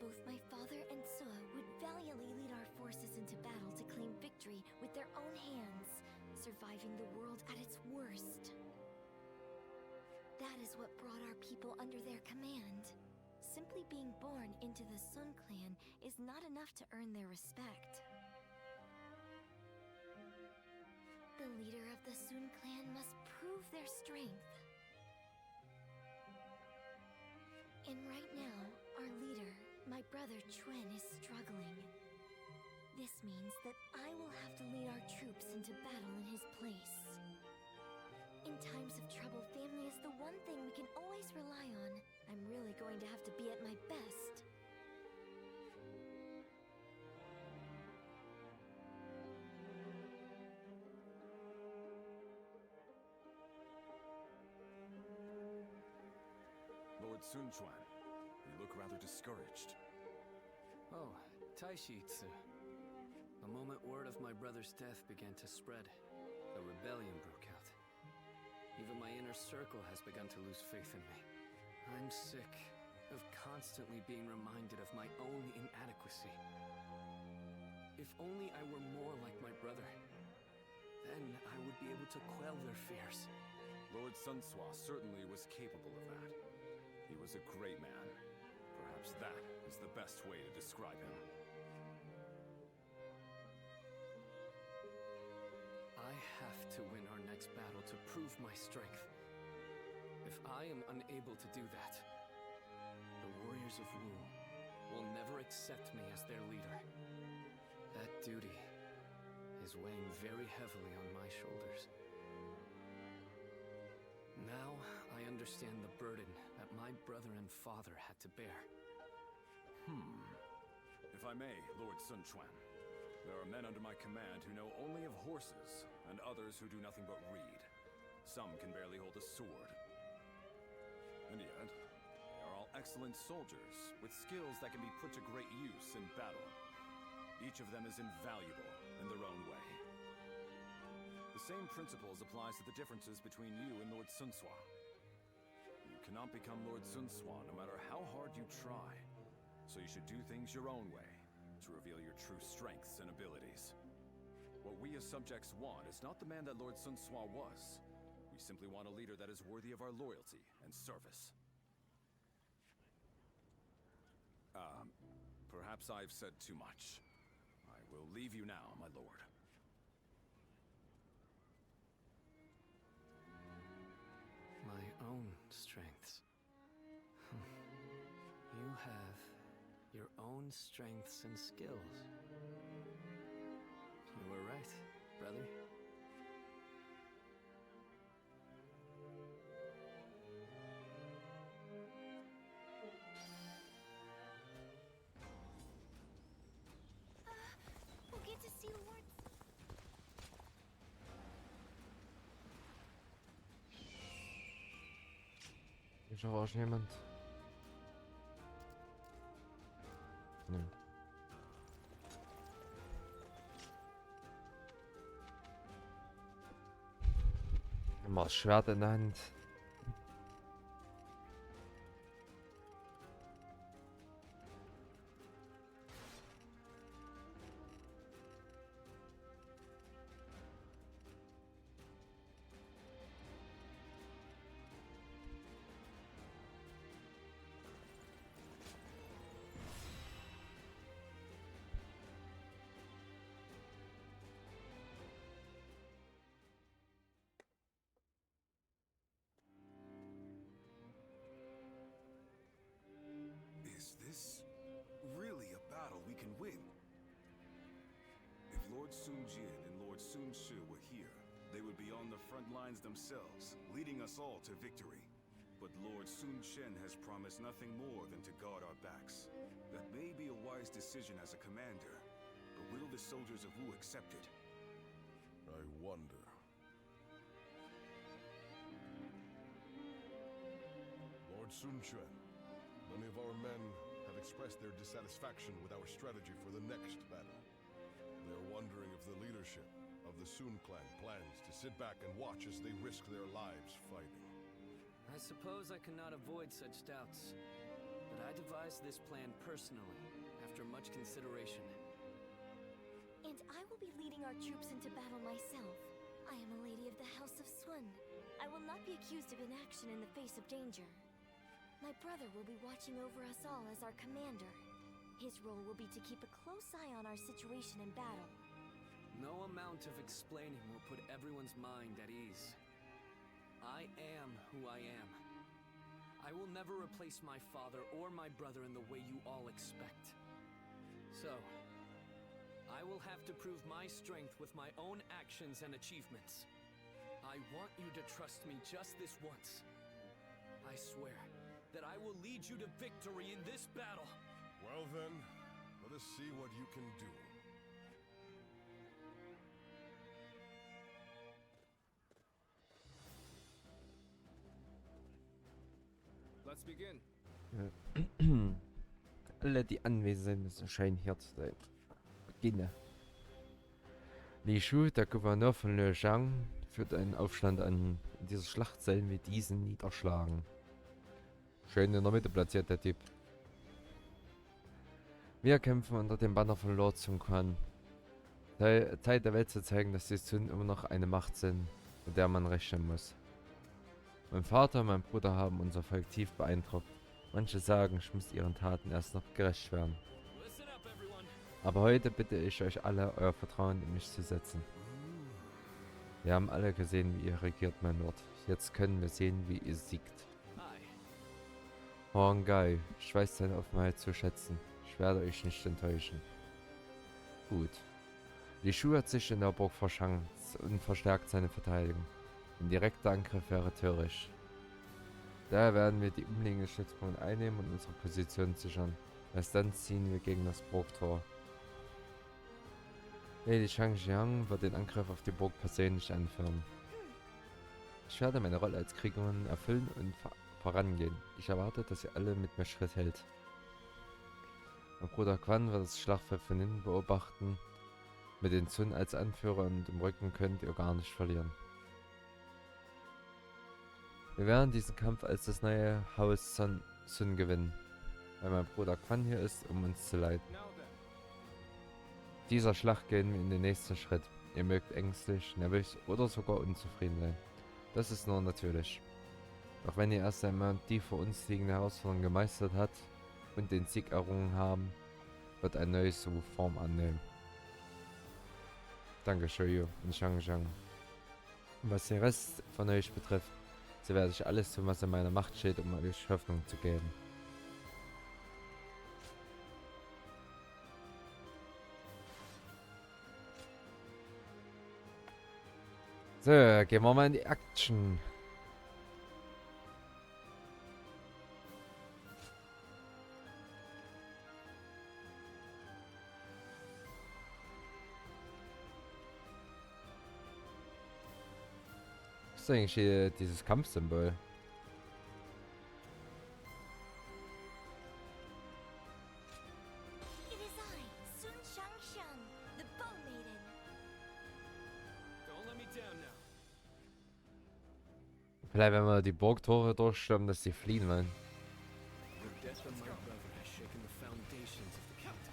Both my father and Suo would valiantly lead our forces into battle to claim victory with their own hands, surviving the world at its worst. That is what brought our people under their command. Simply being born into the Sun clan is not enough to earn their respect. The leader of the Sun clan must prove their strength. And right now, our leader, my brother Chuan, is struggling. This means that I will have to lead our troops into battle in his place. In times of trouble, family is the one thing we can always rely on. I'm really going to have to be at my best. Lord Sun Chuan, you look rather discouraged. Oh, Taishitsu. The moment word of my brother's death began to spread, a rebellion broke out. Even my inner circle has begun to lose faith in me. I'm sick of constantly being reminded of my own inadequacy. If only I were more like my brother, then I would be able to quell their fears. Lord Sun Sua certainly was capable of that. He was a great man. Perhaps that is the best way to describe him. I have to win our next battle to prove my strength. If I am unable to do that, the warriors of Wu will never accept me as their leader. That duty is weighing very heavily on my shoulders. Now I understand the burden that my brother and father had to bear. If I may, Lord Sun Chuan, there are men under my command who know only of horses, and others who do nothing but read. Some can barely hold a sword. And yet, they are all excellent soldiers, with skills that can be put to great use in battle. Each of them is invaluable in their own way. The same principles applies to the differences between you and Lord Sun Sua. You cannot become Lord Sun Sua no matter how hard you try, so you should do things your own way to reveal your true strengths and abilities. What we as subjects want is not the man that Lord Sun Sua was. We simply want a leader that is worthy of our loyalty and service. Perhaps I've said too much. I will leave you now, my lord. My own strengths. You have your own strengths and skills. You were right, brother. We'll get to see Lord... Ist aber auch schon jemand? Nö. Immer das Schwert in der Hand. Is this really a battle we can win? If Lord Sun Jin and Lord Sun Shi were here, they would be on the front lines themselves, leading us all to victory. But Lord Sun Shen has promised nothing more than to guard our backs. That may be a wise decision as a commander, but will the soldiers of Wu accept it? I wonder. Lord Sun Quan, many of our men have expressed their dissatisfaction with our strategy for the next battle. They are wondering if the leadership of the Sun clan plans to sit back and watch as they risk their lives fighting. I suppose I cannot avoid such doubts, but I devised this plan personally, after much consideration. And I will be leading our troops into battle myself. I am a lady of the House of Sun. I will not be accused of inaction in the face of danger. My brother will be watching over us all as our commander. His role will be to keep a close eye on our situation in battle. No amount of explaining will put everyone's mind at ease. I am who I am. I will never replace my father or my brother in the way you all expect. So, I will have to prove my strength with my own actions and achievements. I want you to trust me just this once. I swear that I will lead you to victory in this battle. Well then, let us see what you can do. Let's begin. Alle, die anwesend sind, müssen scheinen hier zu sein. Beginne. Li Shu, der Gouverneur von Lijiang, führt einen Aufstand an. In dieser Schlacht sollen wir diesen niederschlagen. Schön in der Mitte platziert, der Typ. Wir kämpfen unter dem Banner von Lord Sun Quan. Zeit der Welt zu zeigen, dass die Sun immer noch eine Macht sind, mit der man rechnen muss. Mein Vater und mein Bruder haben unser Volk tief beeindruckt. Manche sagen, ich muss ihren Taten erst noch gerecht werden. Aber heute bitte ich euch alle, euer Vertrauen in mich zu setzen. Wir haben alle gesehen, wie ihr regiert, mein Lord. Jetzt können wir sehen, wie ihr siegt. Horngai, ich weiß deine Offenheit zu schätzen. Ich werde euch nicht enttäuschen. Gut. Li Shu hat sich in der Burg verschanzt und verstärkt seine Verteidigung. Ein direkter Angriff wäre töricht. Daher werden wir die umliegenden Stützpunkte einnehmen und unsere Position sichern. Erst dann ziehen wir gegen das Burgtor. Lady Shangjiang wird den Angriff auf die Burg persönlich anführen. Ich werde meine Rolle als Kriegerin erfüllen und vorangehen. Ich erwarte, dass ihr alle mit mir Schritt hält. Mein Bruder Quan wird das Schlachtfeld von hinten beobachten. Mit den Sun als Anführer und im Rücken könnt ihr gar nicht verlieren. Wir werden diesen Kampf als das neue Haus Sun gewinnen, weil mein Bruder Quan hier ist, um uns zu leiten. Dieser Schlacht gehen wir in den nächsten Schritt. Ihr mögt ängstlich, nervös oder sogar unzufrieden sein. Das ist nur natürlich. Doch wenn ihr erst einmal die vor uns liegende Herausforderung gemeistert habt und den Sieg errungen haben, wird ein neues Wu Form annehmen. Danke, Shoyu und Shangjiang. Was den Rest von euch betrifft, so werde ich alles tun, was in meiner Macht steht, um euch Hoffnung zu geben. So, gehen wir mal in die Action. Was ist eigentlich hier dieses Kampfsymbol? Vielleicht wenn wir die Burgtore durchstürmen, dass sie fliehen wollen. The death of my brother has shaken the foundations of the kingdom.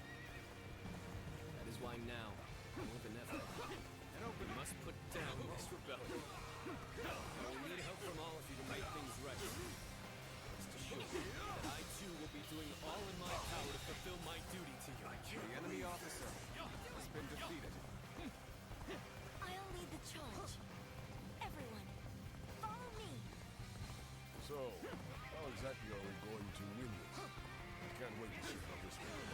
That is why now, more than ever, we must put down this rebellion. I will need help from all of you to make things right. Rest assured that I too will be doing all in my power to fulfill my duty to you. The enemy officer has been defeated. I'll lead the charge. Everyone, follow me. So, how exactly are we going to win this? I can't wait to see how this will go.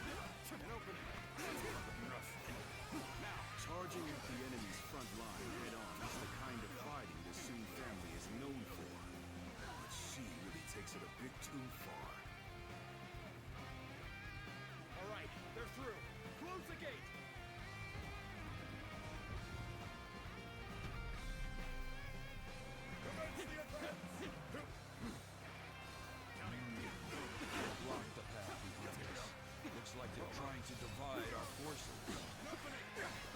Now, charging at the enemy's front line head-on is the kind of fighting the Sun family is known for. But she really takes it a bit too far. All right, they're through. Close the gate. Commence the advance. Block the path behind us. Looks like they're trying to divide our forces.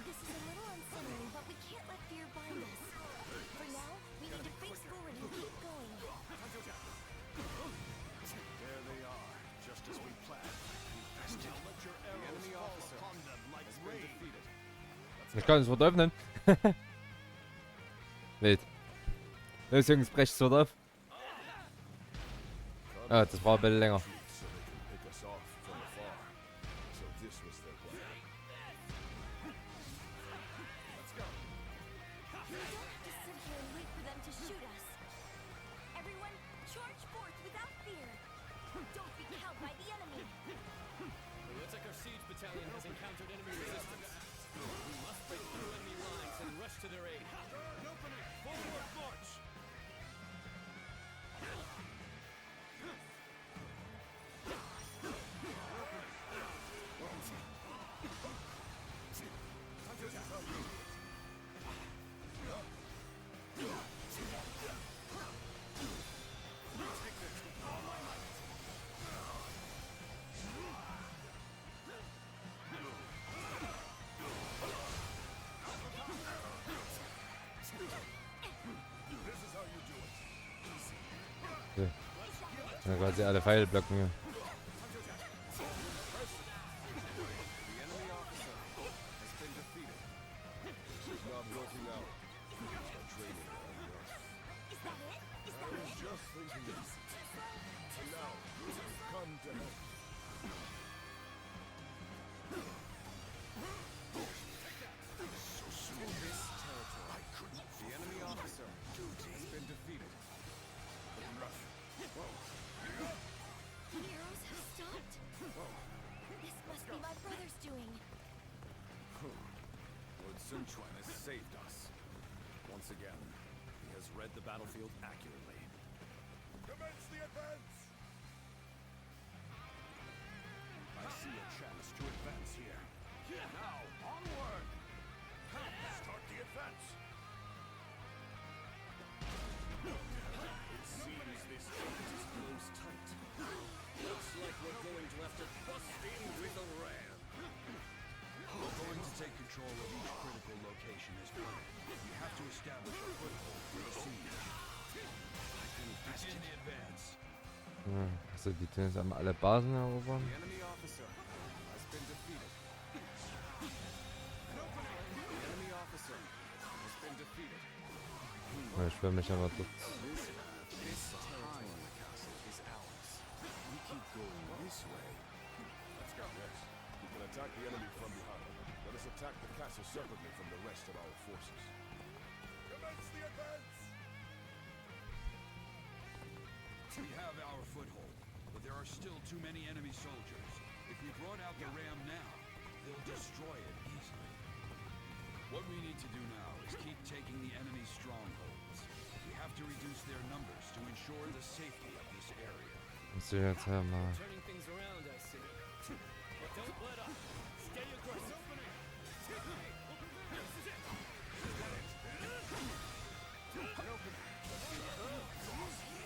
This is a little unsettling, but we can't let fear bind us. For now, we need to face forward and keep going. There they are, just as we planned. Now let your arrows fall upon them like rain. Ich kann das Wort öffnen. Wild. Los Jungs, brecht das Wort auf. Ah, das war ein bisschen länger. So they can pick us off from afar. So this was their plan. You don't have to sit here and wait for them to shoot us. Everyone, charge forth without fear. Don't be cowed by the enemy. It looks like our siege battalion has encountered enemy resistance. We must break through enemy lines and rush to their aid. Forward march. Ja, quasi alle Pfeile blocken hier. It's not working out. Our training had enough. I was just thinking this. And now, come to help. So soon this territory, I couldn't. The enemy officer has been defeated. Rough. The arrows have stopped. This must be my brother's doing. Lord Sun Quan has saved us. Once again, he has read the battlefield accurately. Commence the advance. I see a chance to advance here. Now, onward! Start the advance. It seems this gate is closed tight. Looks like we're going to have to bust in with a ram. We're going to take control of each critical location as planned. We have to establish a foothold for the siege. Begin the advance. Also die tun jetzt einmal alle Basen erobern. The enemy officer has been defeated. The enemy officer has been defeated. Ja, ich will mich aber dort. This territory castle is ours. We keep going this way. Let's go. Yes. We can attack the enemy from behind. Let us attack the castle separately from the rest of our forces. Commence the advance. We have our foothold, but there are still too many enemy soldiers. If we brought out the ram now, they'll destroy it easily. What we need to do now is keep taking the enemy's strongholds. We have to reduce their numbers to ensure the safety of this area. Muss ich jetzt ja mal. Turning things around, I see. But don't let up. Stay aggressive.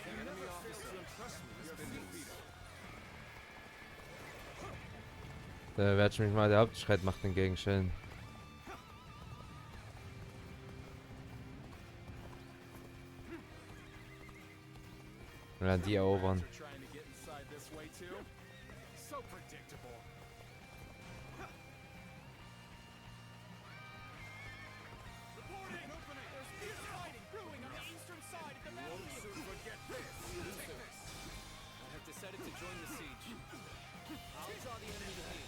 The enemy officer has been defeated. Da werde ich mich mal der Hauptschreitmacht entgegenstellen. Und dann die erobern. You're trying to get inside this way too? So predictable. Reporting! Opening! There's fierce fighting brewing on the eastern side of the mountain. You won't soon forget this. Take this. I have decided to join the siege. I'll draw the enemy to me,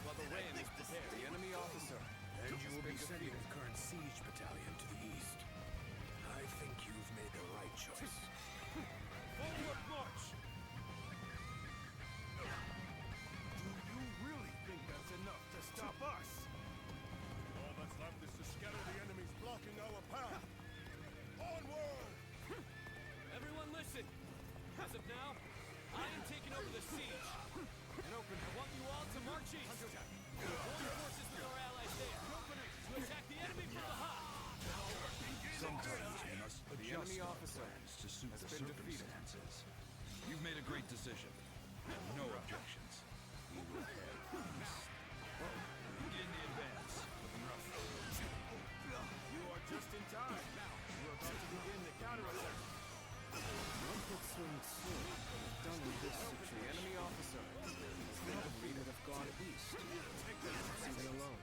while the ram is prepared. The enemy officer. And you will be sending the current siege battalion to the east. I think you've made the right choice. Forward march! Do you really think that's enough to stop us? All that's left is to scatter the enemies blocking our path. Onward! Everyone listen! As of now, I am taking over the siege. And open, I want you all to march east. Join forces with our allies there. To attack the enemy from behind. Sometimes we must The adjust enemy our officer plans to suit has the been defeated. circumstances. You've made a great decision. No objections. We will head east. Begin the advance. You are just in time. Now, we're about to begin the counterattack. What could Sun Tzu have done in this situation? The enemy officer has been defeated. Have gone east, even alone.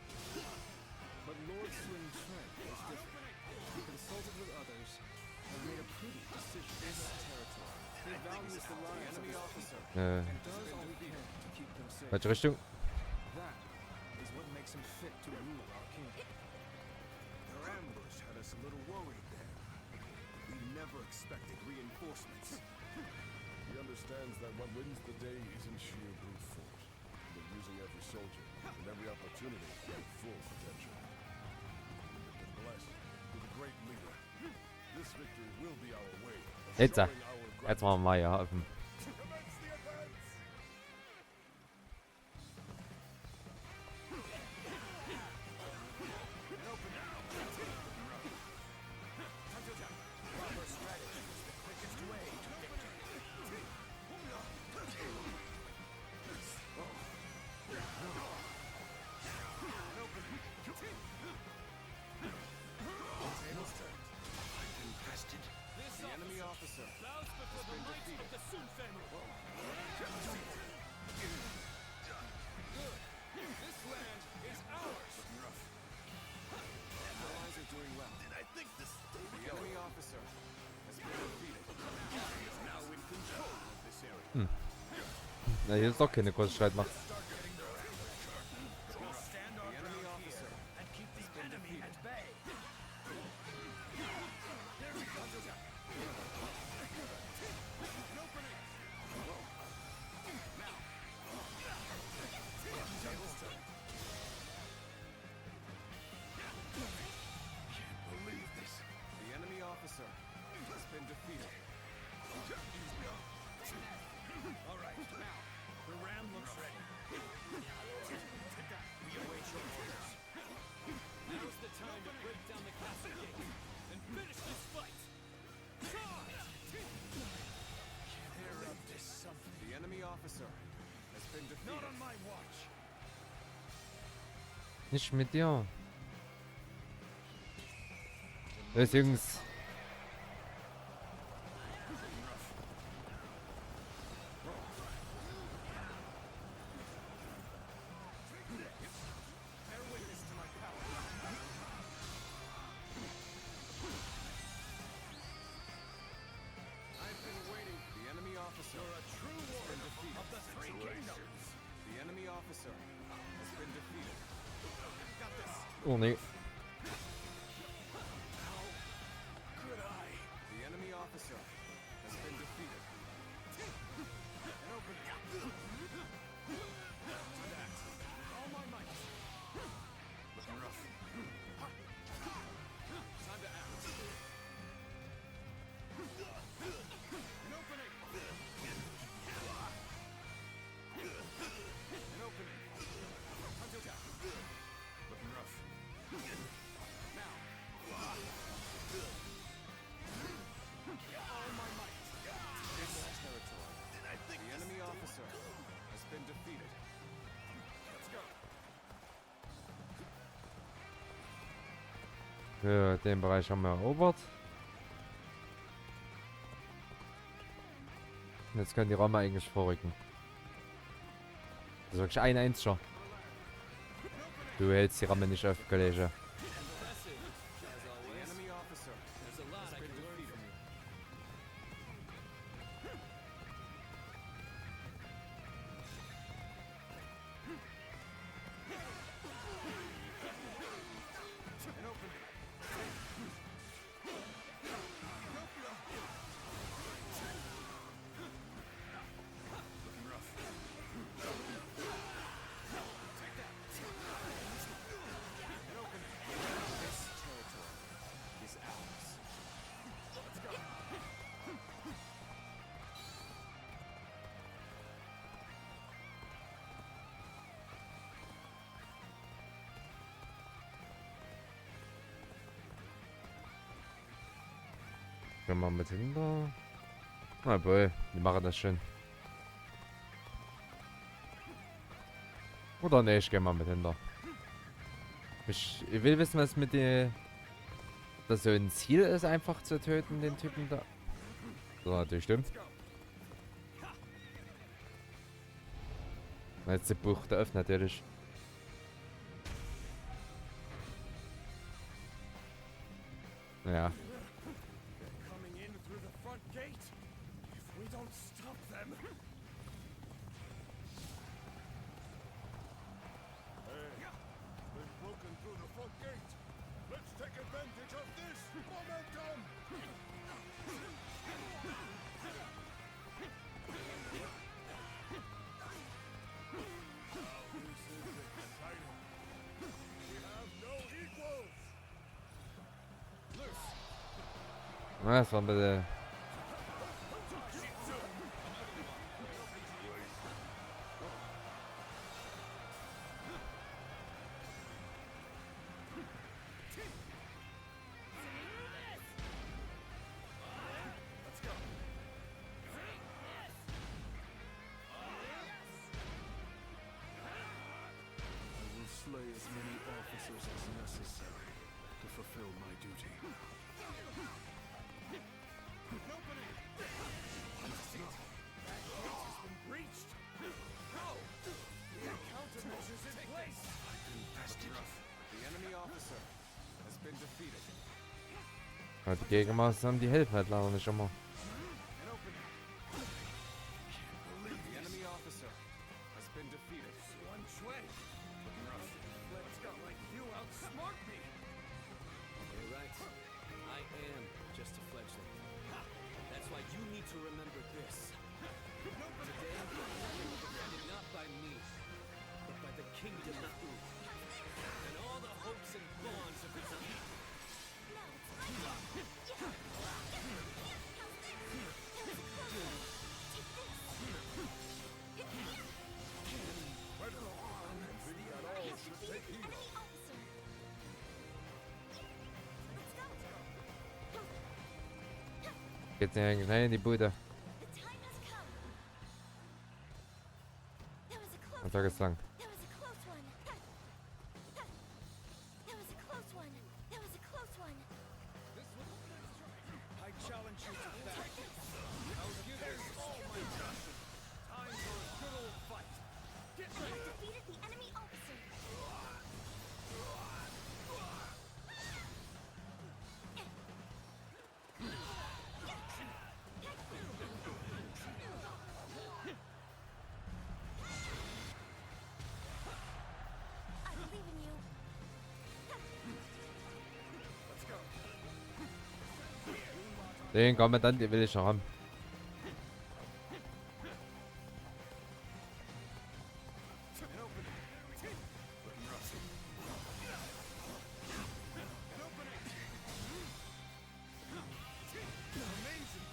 But Lord Sun Quan was different. He consulted with others and made a prudent decision. This territory. He values the lives of his officer Äh, and does all he can to keep them safe. falsche Richtung. That is what makes him fit to rule our kingdom. Their ambush had us a little worried there. We never expected reinforcements. He understands that what wins the day isn't sheer brute force, but using every soldier and every opportunity at full potential. We've been blessed with a great leader. This victory will be our way of Jetzt, showing our jetzt machen wir mal ja auf dem. Commence the advance! This The enemy officer bows before the might of the Sun family. Good. This land is ours. Our allies are doing well. And I think this The enemy officer has been defeated. is now in control of this area. Na, hier ist doch keine große Streitmacht. We'll stand our The enemy ground officer here and keep the enemy at bay. The enemy officer has been defeated. All right, now, the ram looks ready. We await your orders. Now's the time to break down the castle gate and finish this fight. Charge! They're up to something. The enemy officer has been Not defeated. on my watch. Nicht mit dir. Los, Jungs. Bear witness to my power. I've been waiting. The enemy officer You're a true warrior of the three kingdoms. The enemy officer has been defeated. Got this. Oh nee. Could I? The enemy officer has been defeated. An opening. All my might. Looking rough. Time to act. An opening. An opening. Time to attack. Looking rough. Now. All my might. This territory. The enemy officer has been defeated. Let's go. Für den Bereich haben wir erobert. Jetzt können die Räume eigentlich vorrücken. Das ist wirklich ein einziger. Du hältst die Ramme nicht auf, Kollege. The enemy officer has been learned from you. An opening. Looking rough. Take that. An opening. This territory is ours. Let's go. Können wir mit hinter? Na boy, die machen das schon. Oder ne, ich geh mal mit hinter. Ich will wissen, was mit der... Das so ein Ziel ist, einfach zu töten, den Typen da. So, natürlich stimmt. Na, jetzt die Bucht öffnet natürlich. Ja. Coming in through the front gate. If we don't stop them. Hey, they've broken through the front gate. Let's take advantage of this momentum. This is exciting. We have no equals. Na, das war bitte. Let's go. I will slay as many officers as necessary to fulfill my duty. Breached. Go. We have countermeasures in place. Infested. The enemy officer has been defeated. Die Gegenmaßnahmen, die helfen halt leider nicht immer. An opening. The enemy officer has been defeated. One Chuen. Looking rough. Let's go. Like you outsmart me. You're right. I am just a fledgling. That's why you need to remember this. Today, you were defended not by me, but by the kingdom of Ur. And all the hopes and bonds of its people. Geht's nicht eigentlich schnell in die Bude? Und sag es lang. That was a close one. That was a close one. That was a close one. I challenge you to battle. I'll give this all my passion. Time for a good old fight. Get We ready. have defeated the enemy officer. I believe in you. Let's go. Den Kommandant, den will ich noch haben. An opening. Looking rough. An opening. Amazing.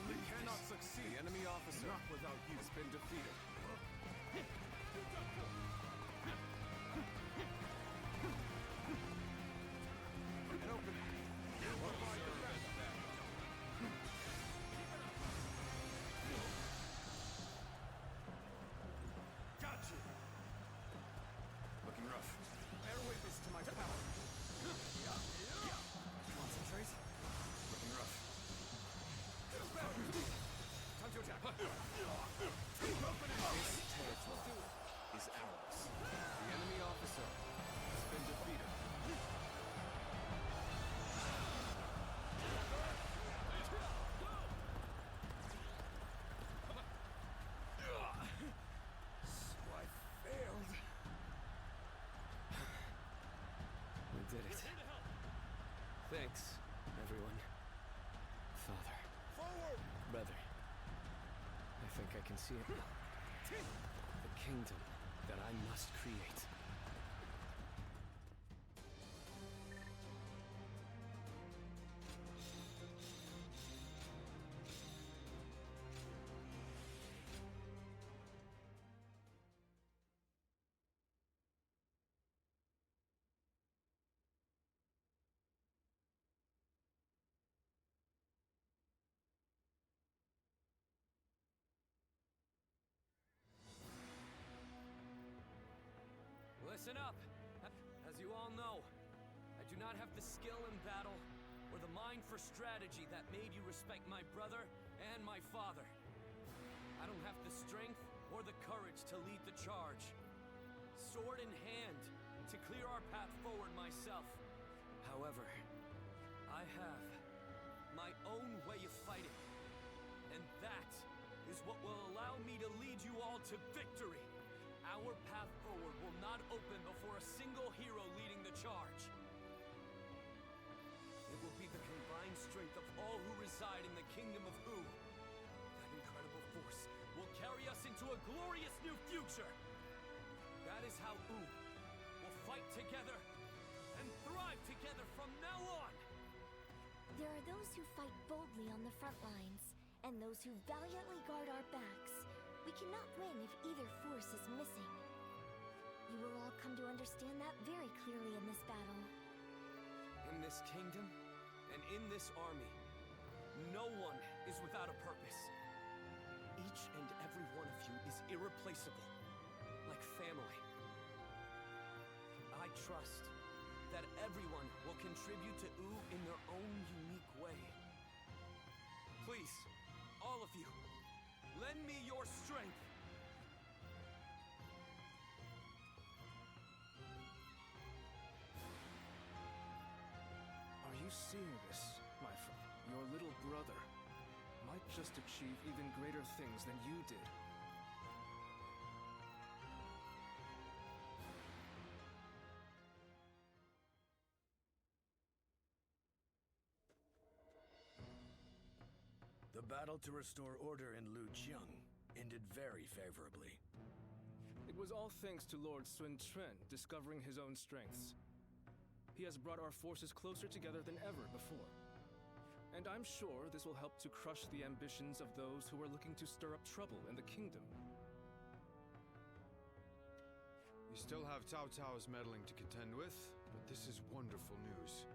We cannot succeed. The enemy officer Not without you. has been defeated. An opening. Got you. Looking rough. Bear witness to my power. Concentrate. Looking rough. Time to attack. brother. I think I can see it now. The kingdom that I must create. Listen up! As you all know, I do not have the skill in battle or the mind for strategy that made you respect my brother and my father. I don't have the strength or the courage to lead the charge. Sword in hand, to clear our path forward myself. However, I have my own way of fighting, and that is what will allow me to lead you all to victory. Our path forward will not open before a single hero leading the charge. It will be the combined strength of all who reside in the kingdom of Wu. That incredible force will carry us into a glorious new future. That is how Wu will fight together and thrive together from now on. There are those who fight boldly on the front lines, and those who valiantly guard our backs. We cannot win if either force is missing. You will all come to understand that very clearly in this battle. In this kingdom, and in this army, no one is without a purpose. Each and every one of you is irreplaceable, like family. I trust that everyone will contribute to Wu in their own unique way. Please, all of you, lend me your strength. Are you seeing this, my friend? Your little brother might just achieve even greater things than you did. The battle to restore order in Lujiang ended very favorably. It was all thanks to Lord Sun Quan discovering his own strengths. He has brought our forces closer together than ever before. And I'm sure this will help to crush the ambitions of those who are looking to stir up trouble in the kingdom. We still have Cao Cao's meddling to contend with, but this is wonderful news.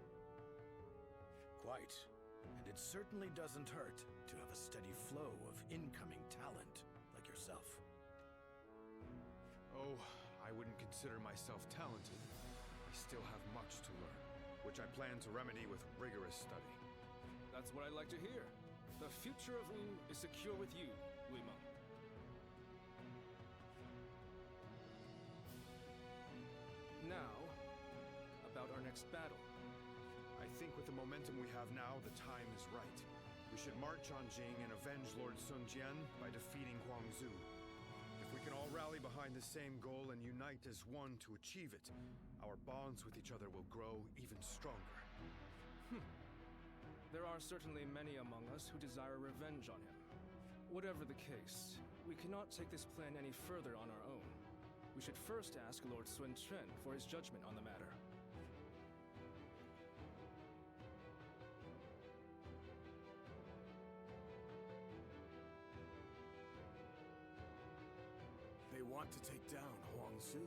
Quite. And it certainly doesn't hurt to have a steady flow of incoming talent like yourself. Oh, I wouldn't consider myself talented. I still have much to learn, which I plan to remedy with rigorous study. That's what I like to hear. The future of Wu is secure with you, Weimeng. Now, about our next battle. I think with the momentum we have now, the time is right. We should march on Jing and avenge Lord Sun Jian by defeating Guangzhou. If we can all rally behind the same goal and unite as one to achieve it, our bonds with each other will grow even stronger. There are certainly many among us who desire revenge on him. Whatever the case, we cannot take this plan any further on our own. We should first ask Lord Sun Quan for his judgment on the matter. They want to take down Guangzhou.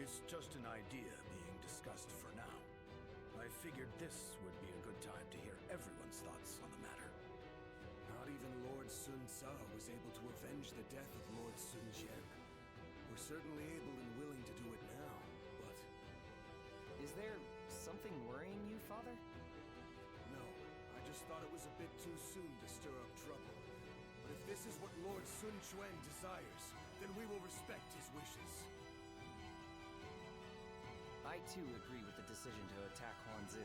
It's just an idea being discussed for now. I figured this would be a good time to hear everyone's thoughts on the matter. Not even Lord Sun Tzu was able to avenge the death of Lord Sun Jian. We're certainly able and willing to do it now, but... Is there something worrying you, Father? No, I just thought it was a bit too soon to stir up trouble. But if this is what Lord Sun Quan desires, then we will respect his wishes. I too agree with the decision to attack Huanzhou.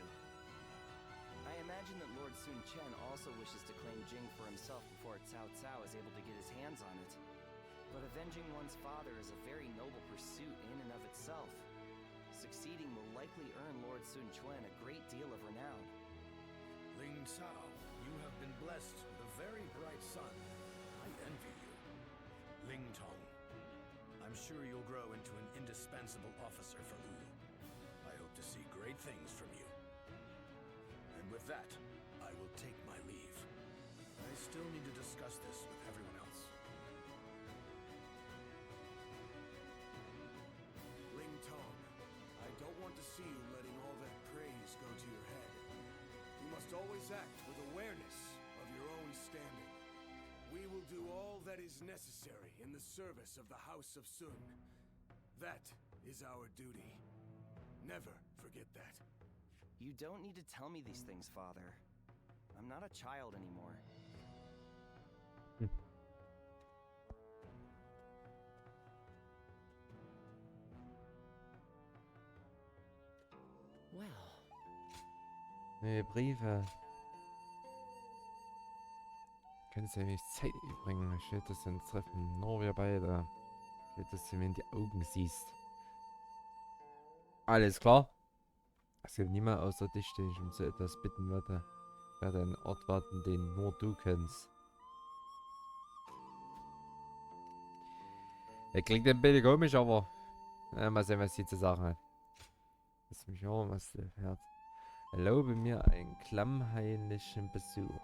I imagine that Lord Sun Quan also wishes to claim Jing for himself before Cao Cao is able to get his hands on it. But avenging one's father is a very noble pursuit in and of itself. Succeeding will likely earn Lord Sun Quan a great deal of renown. Ling Cao, you have been blessed with a very bright son. I envy you. Ling Tong, I'm sure you'll grow into an indispensable officer for Wu. I hope to see great things from you. And with that, I will take my leave. I still need to discuss this with everyone else. Ling Tong, I don't want to see you letting all that praise go to your head. You must always act with awareness of your own standing. We will do all that is necessary in the service of the House of Sun. That is our duty. Never forget that. You don't need to tell me these things, Father. I'm not a child anymore. Well, Neue Briefe. Kannst du ja nicht Zeit bringen. Ich will, dass wir uns treffen. Nur wir beide. Ich will, dass du mir in die Augen siehst. Alles klar? Es gibt niemand außer dich, den ich um so etwas bitten würde. Ich werde einen Ort warten, den nur du kennst. Der klingt ein bisschen komisch, aber mal sehen, was sie zu sagen hat. Lass mich hören, was du hörst. Erlaube mir einen klammheimlichen Besuch.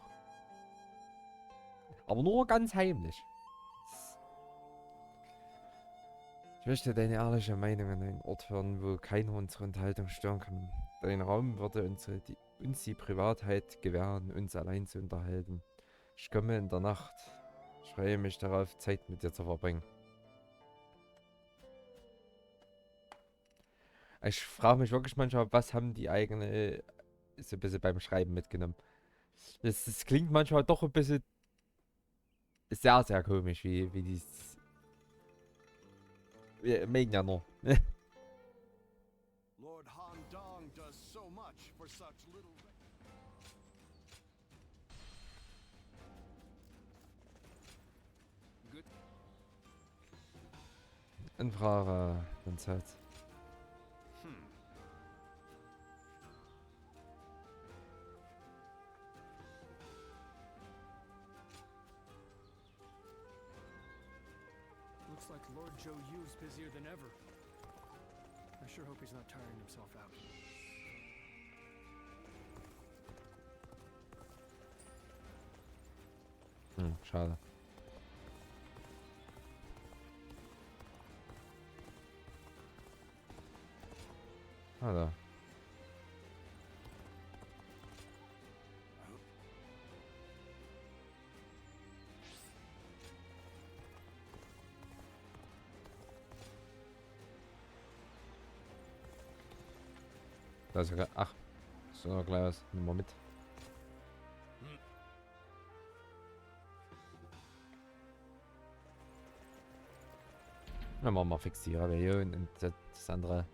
Aber nur ganz heimlich. Ich möchte deine ehrliche Meinung an einen Ort hören, wo keiner unsere Unterhaltung stören kann. Dein Raum würde uns die Privatheit gewähren, uns allein zu unterhalten. Ich komme in der Nacht. Ich freue mich darauf, Zeit mit dir zu verbringen. Ich frage mich wirklich manchmal, was haben die eigene so ein bisschen beim Schreiben mitgenommen. Das klingt manchmal doch ein bisschen sehr, sehr komisch, wie dieses... Wir mögen ja nur. Lord Han Dong does so much for such little... Good. Anfrage, Konzert. Looks like Lord Zhou Yu's busier than ever. I sure hope he's not tiring himself out. Schade. Hallo. Da ist sogar. Ach, so gleich was. Nimm mal mit. Dann machen wir fix die Rebellion und das andere.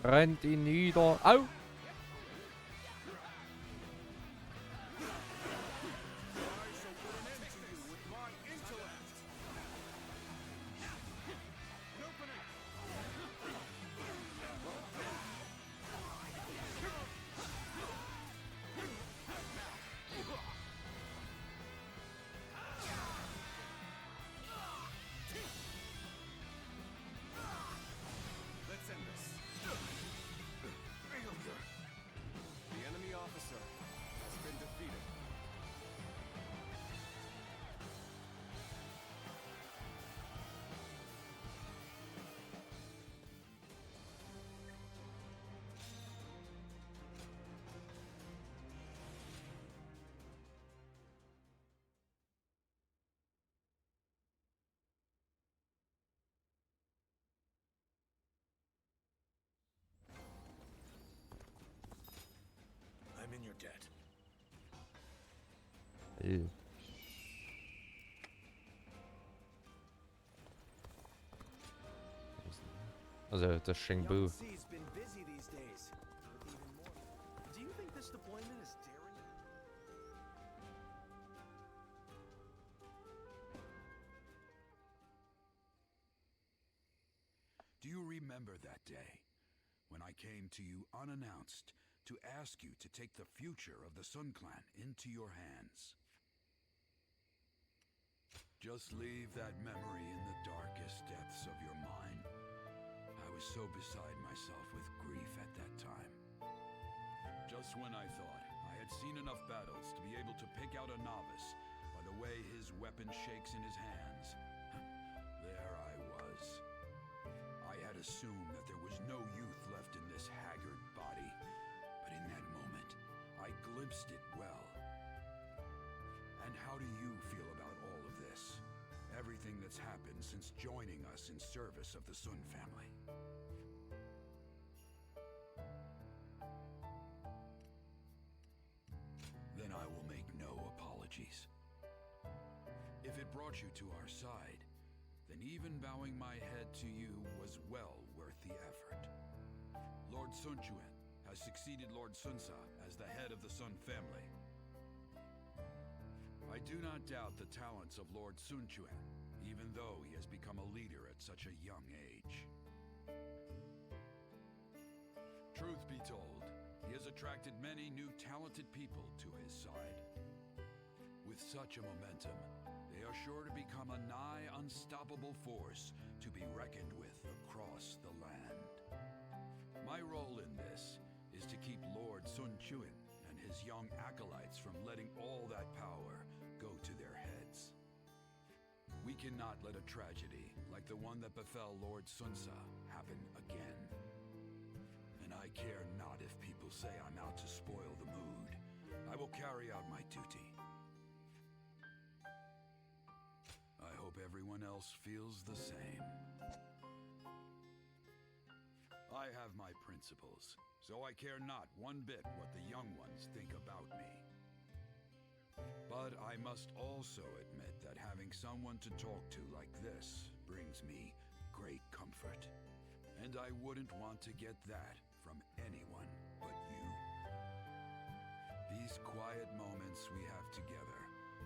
Rennt ihn nieder. Au! Let's end this. Ew. Also das Shengbu. Sea's been busy these days. With even more. Do you think this deployment is daring? Do you remember that day when I came to you unannounced to ask you to take the future of the Sun Clan into your hands? Just leave that memory in the darkest depths of your mind. I was so beside myself with grief at that time. Just when I thought I had seen enough battles to be able to pick out a novice by the way his weapon shakes in his hands, there I was. I had assumed that there was no youth left in this haggard body, but in that moment, I glimpsed it well. And how do you feel about all of this? Everything that's happened since joining us in service of the Sun family. Then I will make no apologies. If it brought you to our side, then even bowing my head to you was well worth the effort. Lord Sun Quan has succeeded Lord Sunsa as the head of the Sun family. I do not doubt the talents of Lord Sun Quan, even though he has become a leader at such a young age. Truth be told, he has attracted many new talented people to his side. With such a momentum, they are sure to become a nigh unstoppable force to be reckoned with across the land. My role in this is to keep Lord Sun Quan and his young acolytes from letting all that power go to their heads. We cannot let a tragedy like the one that befell Lord Sunsa happen again. And I care not if people say I'm out to spoil the mood. I will carry out my duty. I hope everyone else feels the same. I have my principles, so I care not one bit what the young ones think about me. But I must also admit that having someone to talk to like this brings me great comfort. And I wouldn't want to get that from anyone but you. These quiet moments we have together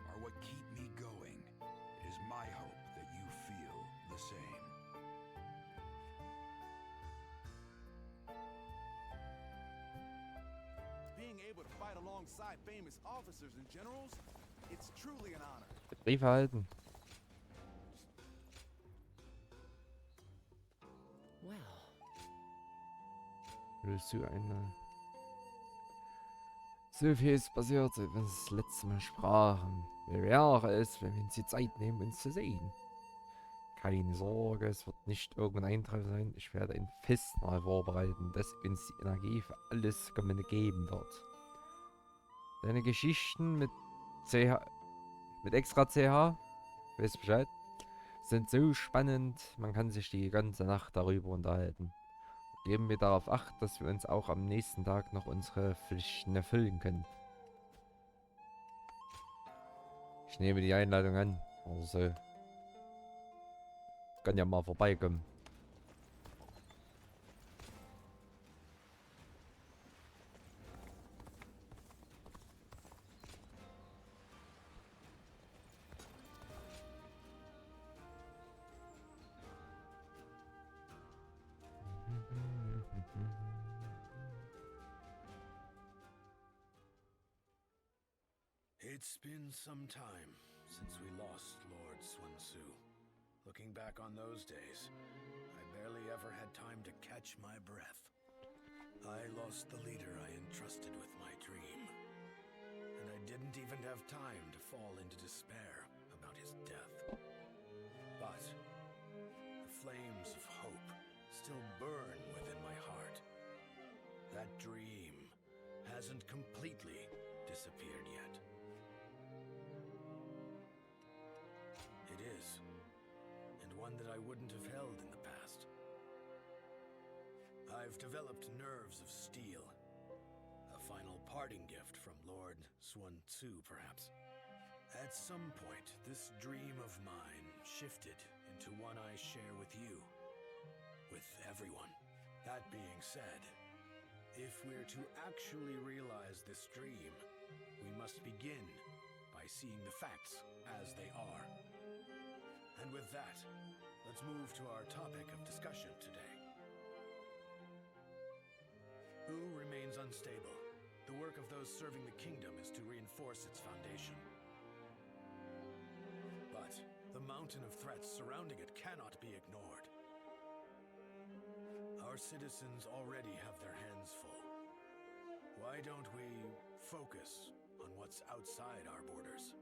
are what keep me going. It is my hope that you feel the same. Being able to fight alongside famous officers and generals, it's truly an honor. Brief halten. Well, Willst du eine... So viel ist passiert, seit wir das letzte Mal sprachen. Wie wäre es, wenn wir uns die Zeit nehmen, uns zu sehen? Keine Sorge, es wird nicht irgendein Eintreffen sein. Ich werde ein Festmahl vorbereiten, das uns die Energie für alles Kommende geben wird. Deine Geschichten mit CH... mit extra CH, weißt du Bescheid, sind so spannend, man kann sich die ganze Nacht darüber unterhalten. Geben wir darauf Acht, dass wir uns auch am nächsten Tag noch unsere Pflichten erfüllen können. Ich nehme die Einladung an, also kann ja mal vorbeikommen. It's been some time since we lost Lord Sun Tzu. Looking back on those days, I barely ever had time to catch my breath. I lost the leader I entrusted with my dream. And I didn't even have time to fall into despair about his death. But the flames of hope still burn within my heart. That dream hasn't completely disappeared yet. It is, and one that I wouldn't have held in the past. I've developed nerves of steel. A final parting gift from Lord Sun Tzu, perhaps. At some point, this dream of mine shifted into one I share with you, with everyone. That being said, if we're to actually realize this dream, we must begin by seeing the facts as they are. And with that, let's move to our topic of discussion today. Who remains unstable? The work of those serving the kingdom is to reinforce its foundation. But the mountain of threats surrounding it cannot be ignored. Our citizens already have their hands full. Why don't we focus on what's outside our borders?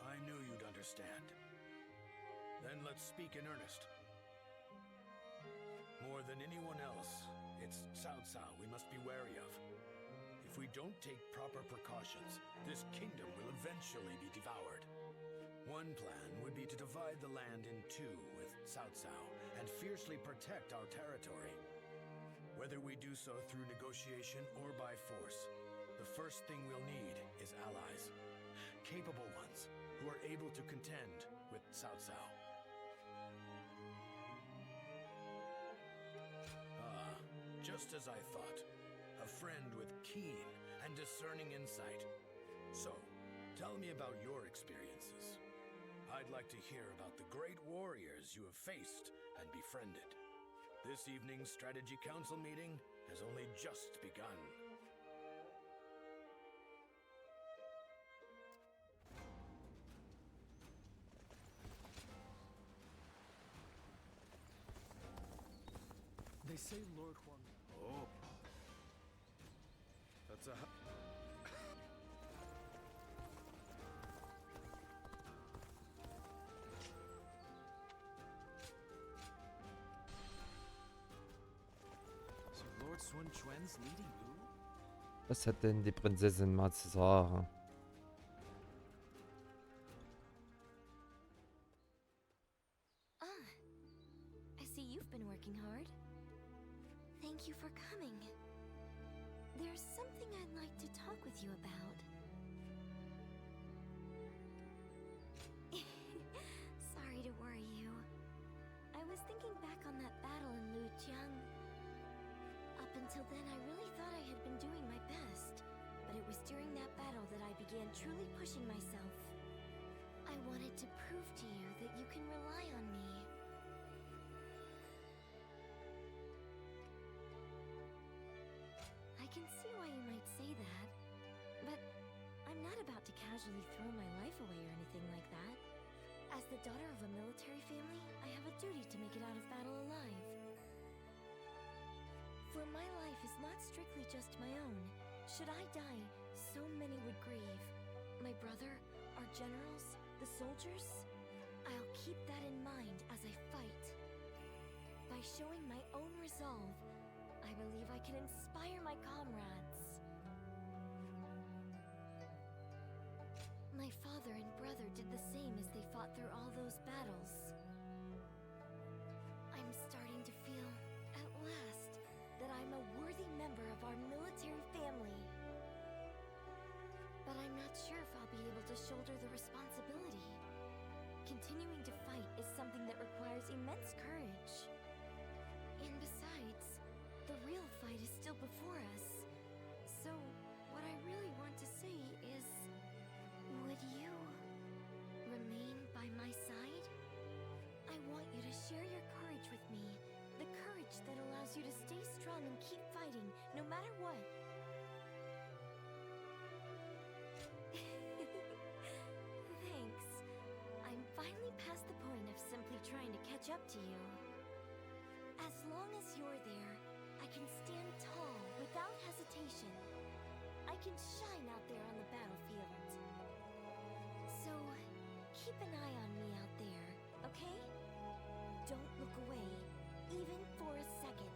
I knew you'd understand. Then let's speak in earnest. More than anyone else, it's Cao Cao we must be wary of. If we don't take proper precautions, this kingdom will eventually be devoured. One plan would be to divide the land in two with Cao Cao and fiercely protect our territory. Whether we do so through negotiation or by force, the first thing we'll need is allies. Capable ones who are able to contend with Cao Cao. Just as I thought. A friend with keen and discerning insight. So, tell me about your experiences. I'd like to hear about the great warriors you have faced and befriended. This evening's Strategy Council meeting has only just begun. They say Lord Huang. Oh. That's a... So Lord Sun Quan's leading Wu? Was hat denn die Prinzessin mal zu sagen? I see you've been working hard. Thank you for coming. There's something I'd like to talk with you about. Sorry to worry you. I was thinking back on that battle in Lujiang. Up until then, I really thought I had been doing my best. But it was during that battle that I began truly pushing myself. I wanted to prove to you that you can rely on me. I can see why you might say that, but I'm not about to casually throw my life away or anything like that. As the daughter of a military family, I have a duty to make it out of battle alive. For my life is not strictly just my own. Should I die, so many would grieve. My brother, our generals, the soldiers. I'll keep that in mind as I fight. By showing my own resolve, I believe I can inspire my comrades. My father and brother did the same as they fought through all those battles. I'm starting to feel, at last, that I'm a worthy member of our military family. But I'm not sure if I'll be able to shoulder the responsibility. Continuing to fight is something that requires immense courage. And besides, the real fight is still before us. So, what I really want to say is, would you remain by my side? I want you to share your courage with me. The courage that allows you to stay strong and keep fighting, no matter what. Thanks. I'm finally past the point of simply trying to catch up to you. As long as you're there, I can stand tall without hesitation. I can shine out there on the battlefield. So, keep an eye on me out there, okay? Don't look away, even for a second.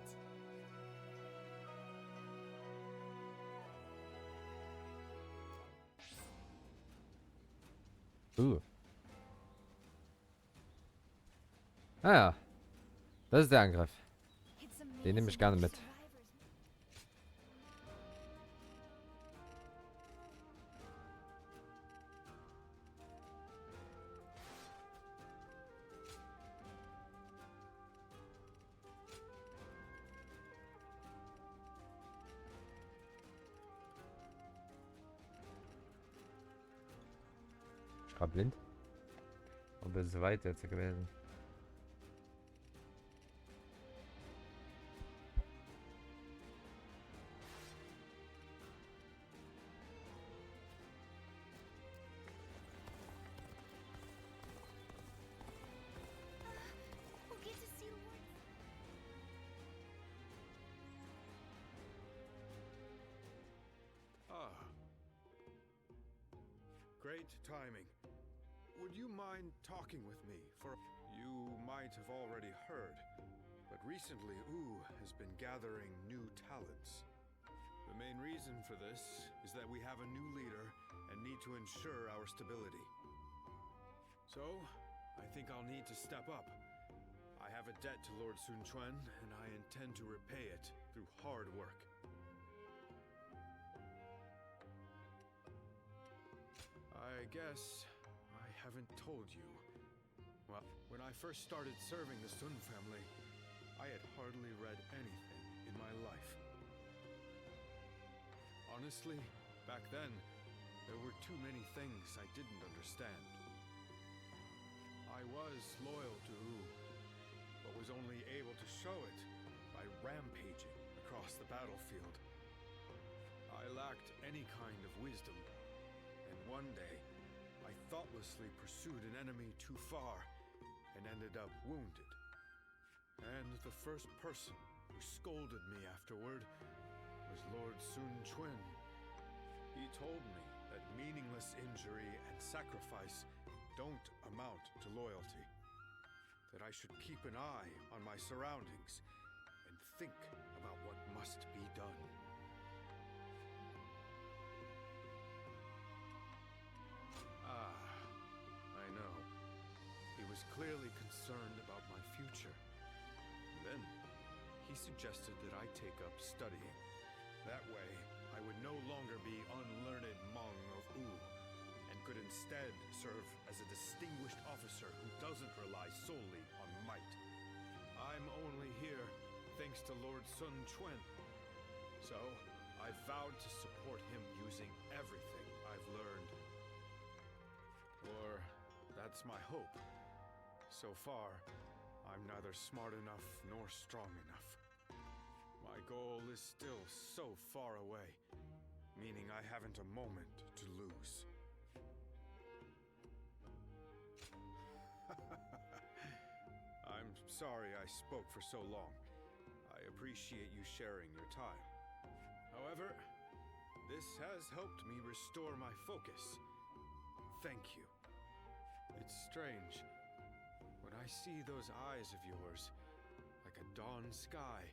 Ah ja. Das ist der Angriff. Den nehme ich gerne mit. gerade blind? Und bin so weit jetzt gewesen. We'll get to see Lord. Ah. Great timing. Would you mind talking with me for... You might have already heard, but recently Ooh has been gathering new talents. The main reason for this is that we have a new leader and need to ensure our stability. So, I think I'll need to step up. I have a debt to Lord Sun Quan, and I intend to repay it through hard work. I guess I haven't told you. Well, when I first started serving the Sun family, I had hardly read anything in my life. Honestly, back then, there were too many things I didn't understand. I was loyal to Wu, but was only able to show it by rampaging across the battlefield. I lacked any kind of wisdom, and one day, I thoughtlessly pursued an enemy too far and ended up wounded. And the first person who scolded me afterward was Lord Sun Quan. He told me that meaningless injury and sacrifice don't amount to loyalty. That I should keep an eye on my surroundings and think about what must be done. Ah, I know. He was clearly concerned about my future. Then, he suggested that I take up studying. That way, I would no longer be unlearned Hmong of Wu, and could instead serve as a distinguished officer who doesn't rely solely on might. I'm only here thanks to Lord Sun Quan. So, I vowed to support him using everything I've learned. Or, that's my hope. So far, I'm neither smart enough nor strong enough. My goal is still so far away, meaning I haven't a moment to lose. I'm sorry I spoke for so long. I appreciate you sharing your time. However, this has helped me restore my focus. Thank you. It's strange. When I see those eyes of yours, like a dawn sky,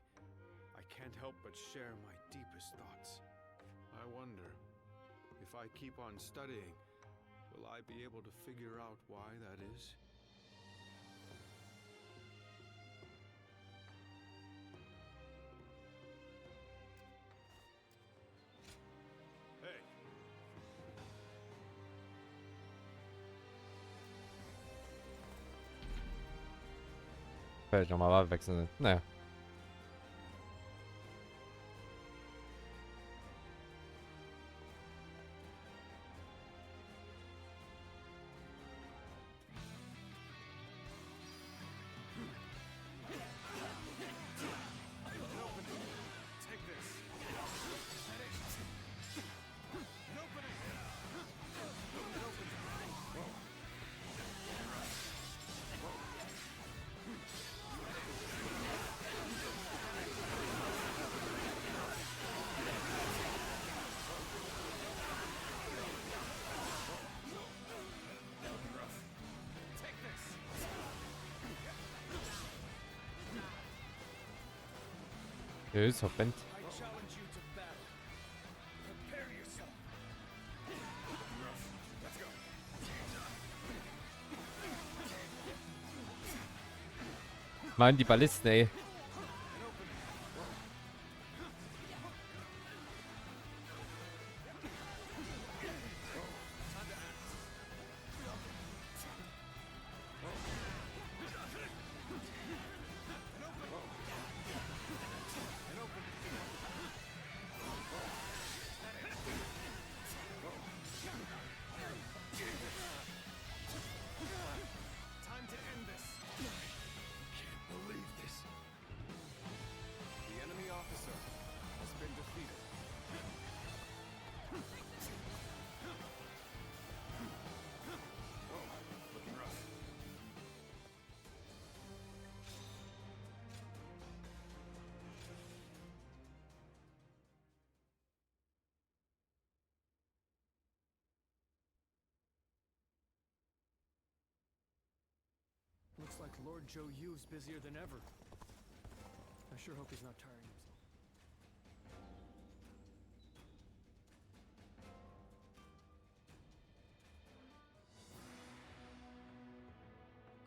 I can't help but share my deepest thoughts. I wonder, if I keep on studying, will I be able to figure out why that is? Hey! Vielleicht nochmal wechseln. Naja. Take this. Tschüss, Hoppend. I challenge you to battle. Prepare yourself. Let's go. Mann, die Ballisten, ey. Lord Zhou Yu's busier than ever. I sure hope he's not tiring himself.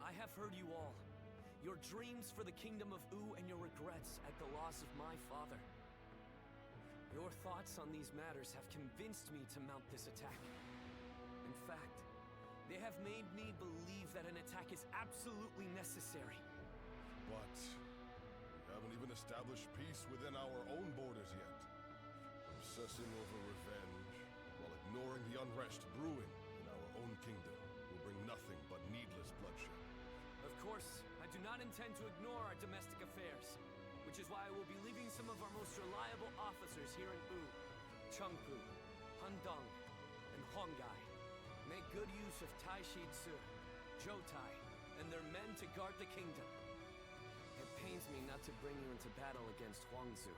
I have heard you all. Your dreams for the kingdom of Wu and your regrets at the loss of my father. Your thoughts on these matters have convinced me to mount this attack. In fact, they have made me believe that an attack is absolutely necessary. But we haven't even established peace within our own borders yet. Obsessing over revenge while ignoring the unrest brewing in our own kingdom will bring nothing but needless bloodshed. Of course, I do not intend to ignore our domestic affairs, which is why I will be leaving some of our most reliable officers here in Wu, Chengpu, Handong, and Hongai. Make good use of Taishi Tzu, Zhoutai, and their men to guard the kingdom. It pains me not to bring you into battle against Huangzu,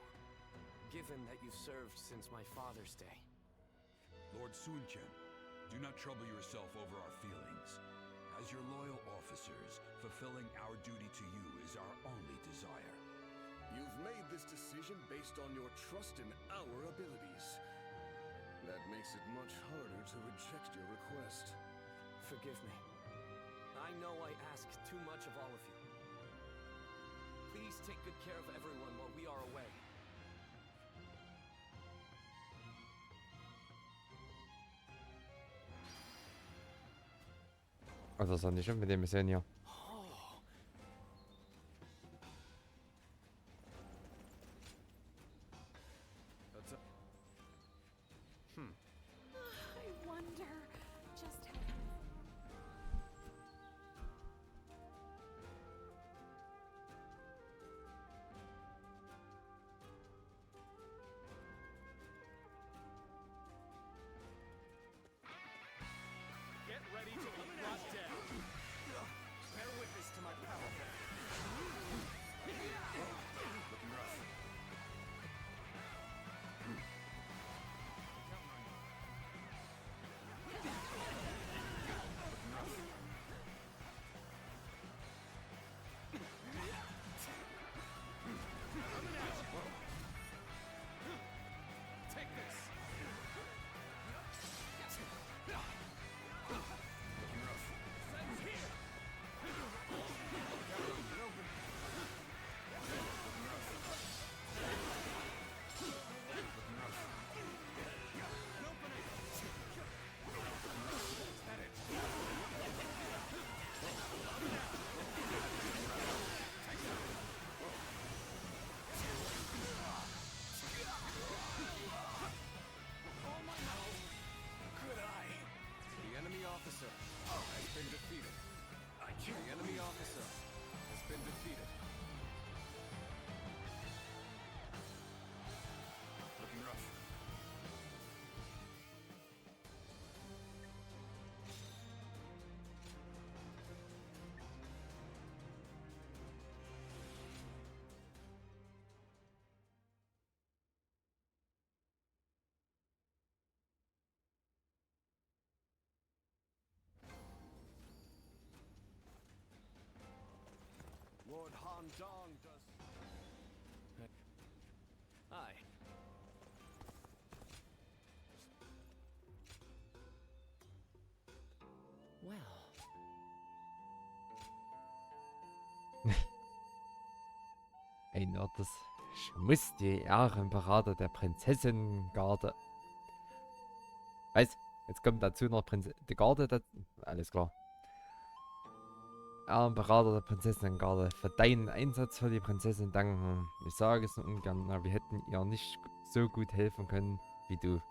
given that you served since my father's day. Lord Sun Chen, do not trouble yourself over our feelings. As your loyal officers, fulfilling our duty to you is our only desire. You've made this decision based on your trust in our abilities. That makes it much harder to reject your request. Forgive me. I know I ask too much of all of you. Please take good care of everyone while we are away. Also, das ist nicht schon mit der Mission hier. I wonder just how. Get ready to be brought down. Bear witness to my power. Looking rough. Take this. Send here. Good eye. The enemy officer has been defeated. The enemy officer has been defeated. Looking rough. Lord Han Dong does. Aye. Well. Ein Ortes. Ich muss die Ehrenberater der Prinzessin-Garde. Was? Jetzt kommt dazu noch die Garde dazu. Alles klar. Ehrenberater der Prinzessin-Garde, für deinen Einsatz für die Prinzessin danken. Ich sage es nur ungern, aber wir hätten ihr nicht so gut helfen können wie du.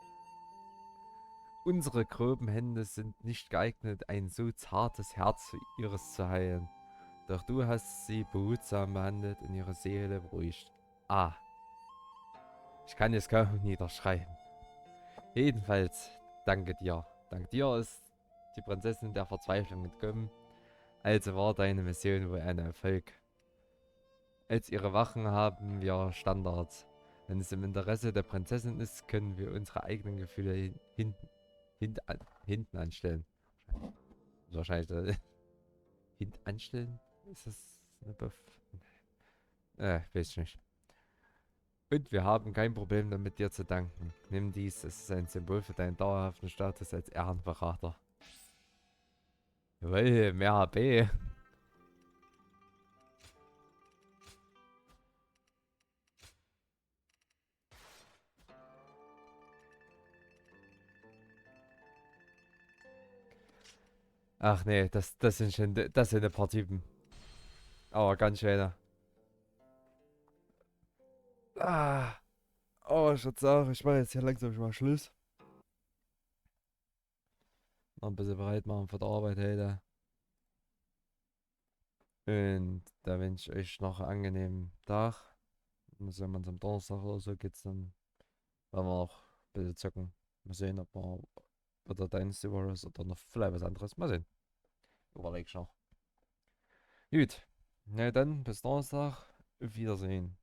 Unsere groben Hände sind nicht geeignet, ein so zartes Herz wie ihres zu heilen. Doch du hast sie behutsam behandelt und ihre Seele beruhigt. Ah. Ich kann es kaum niederschreiben. Jedenfalls, danke dir. Dank dir ist die Prinzessin der Verzweiflung entkommen. Also war deine Mission wohl ein Erfolg. Als ihre Wachen haben wir Standards. Wenn es im Interesse der Prinzessin ist, können wir unsere eigenen Gefühle hinten anstellen. Wahrscheinlich hinten anstellen? Ist das eine Buff? Weiß ich nicht. Und wir haben kein Problem damit, dir zu danken. Nimm dies, es ist ein Symbol für deinen dauerhaften Status als Ehrenberater. Jawohl, mehr HP. Ach nee, das sind schon, das sind ein paar Typen. Aber ganz schöne. Ah, oh, ich würde sagen, ich mache jetzt hier langsam schon mal Schluss. Noch ein bisschen bereit machen für die Arbeit heute. Und da wünsche ich euch noch einen angenehmen Tag. Und wenn man am Donnerstag oder so geht's, dann werden wir noch ein bisschen zocken. Mal sehen, ob wir oder Dynasty Warriors oder noch vielleicht was anderes. Mal sehen. Überleg ich noch. Gut. Na dann, bis Donnerstag. Auf Wiedersehen.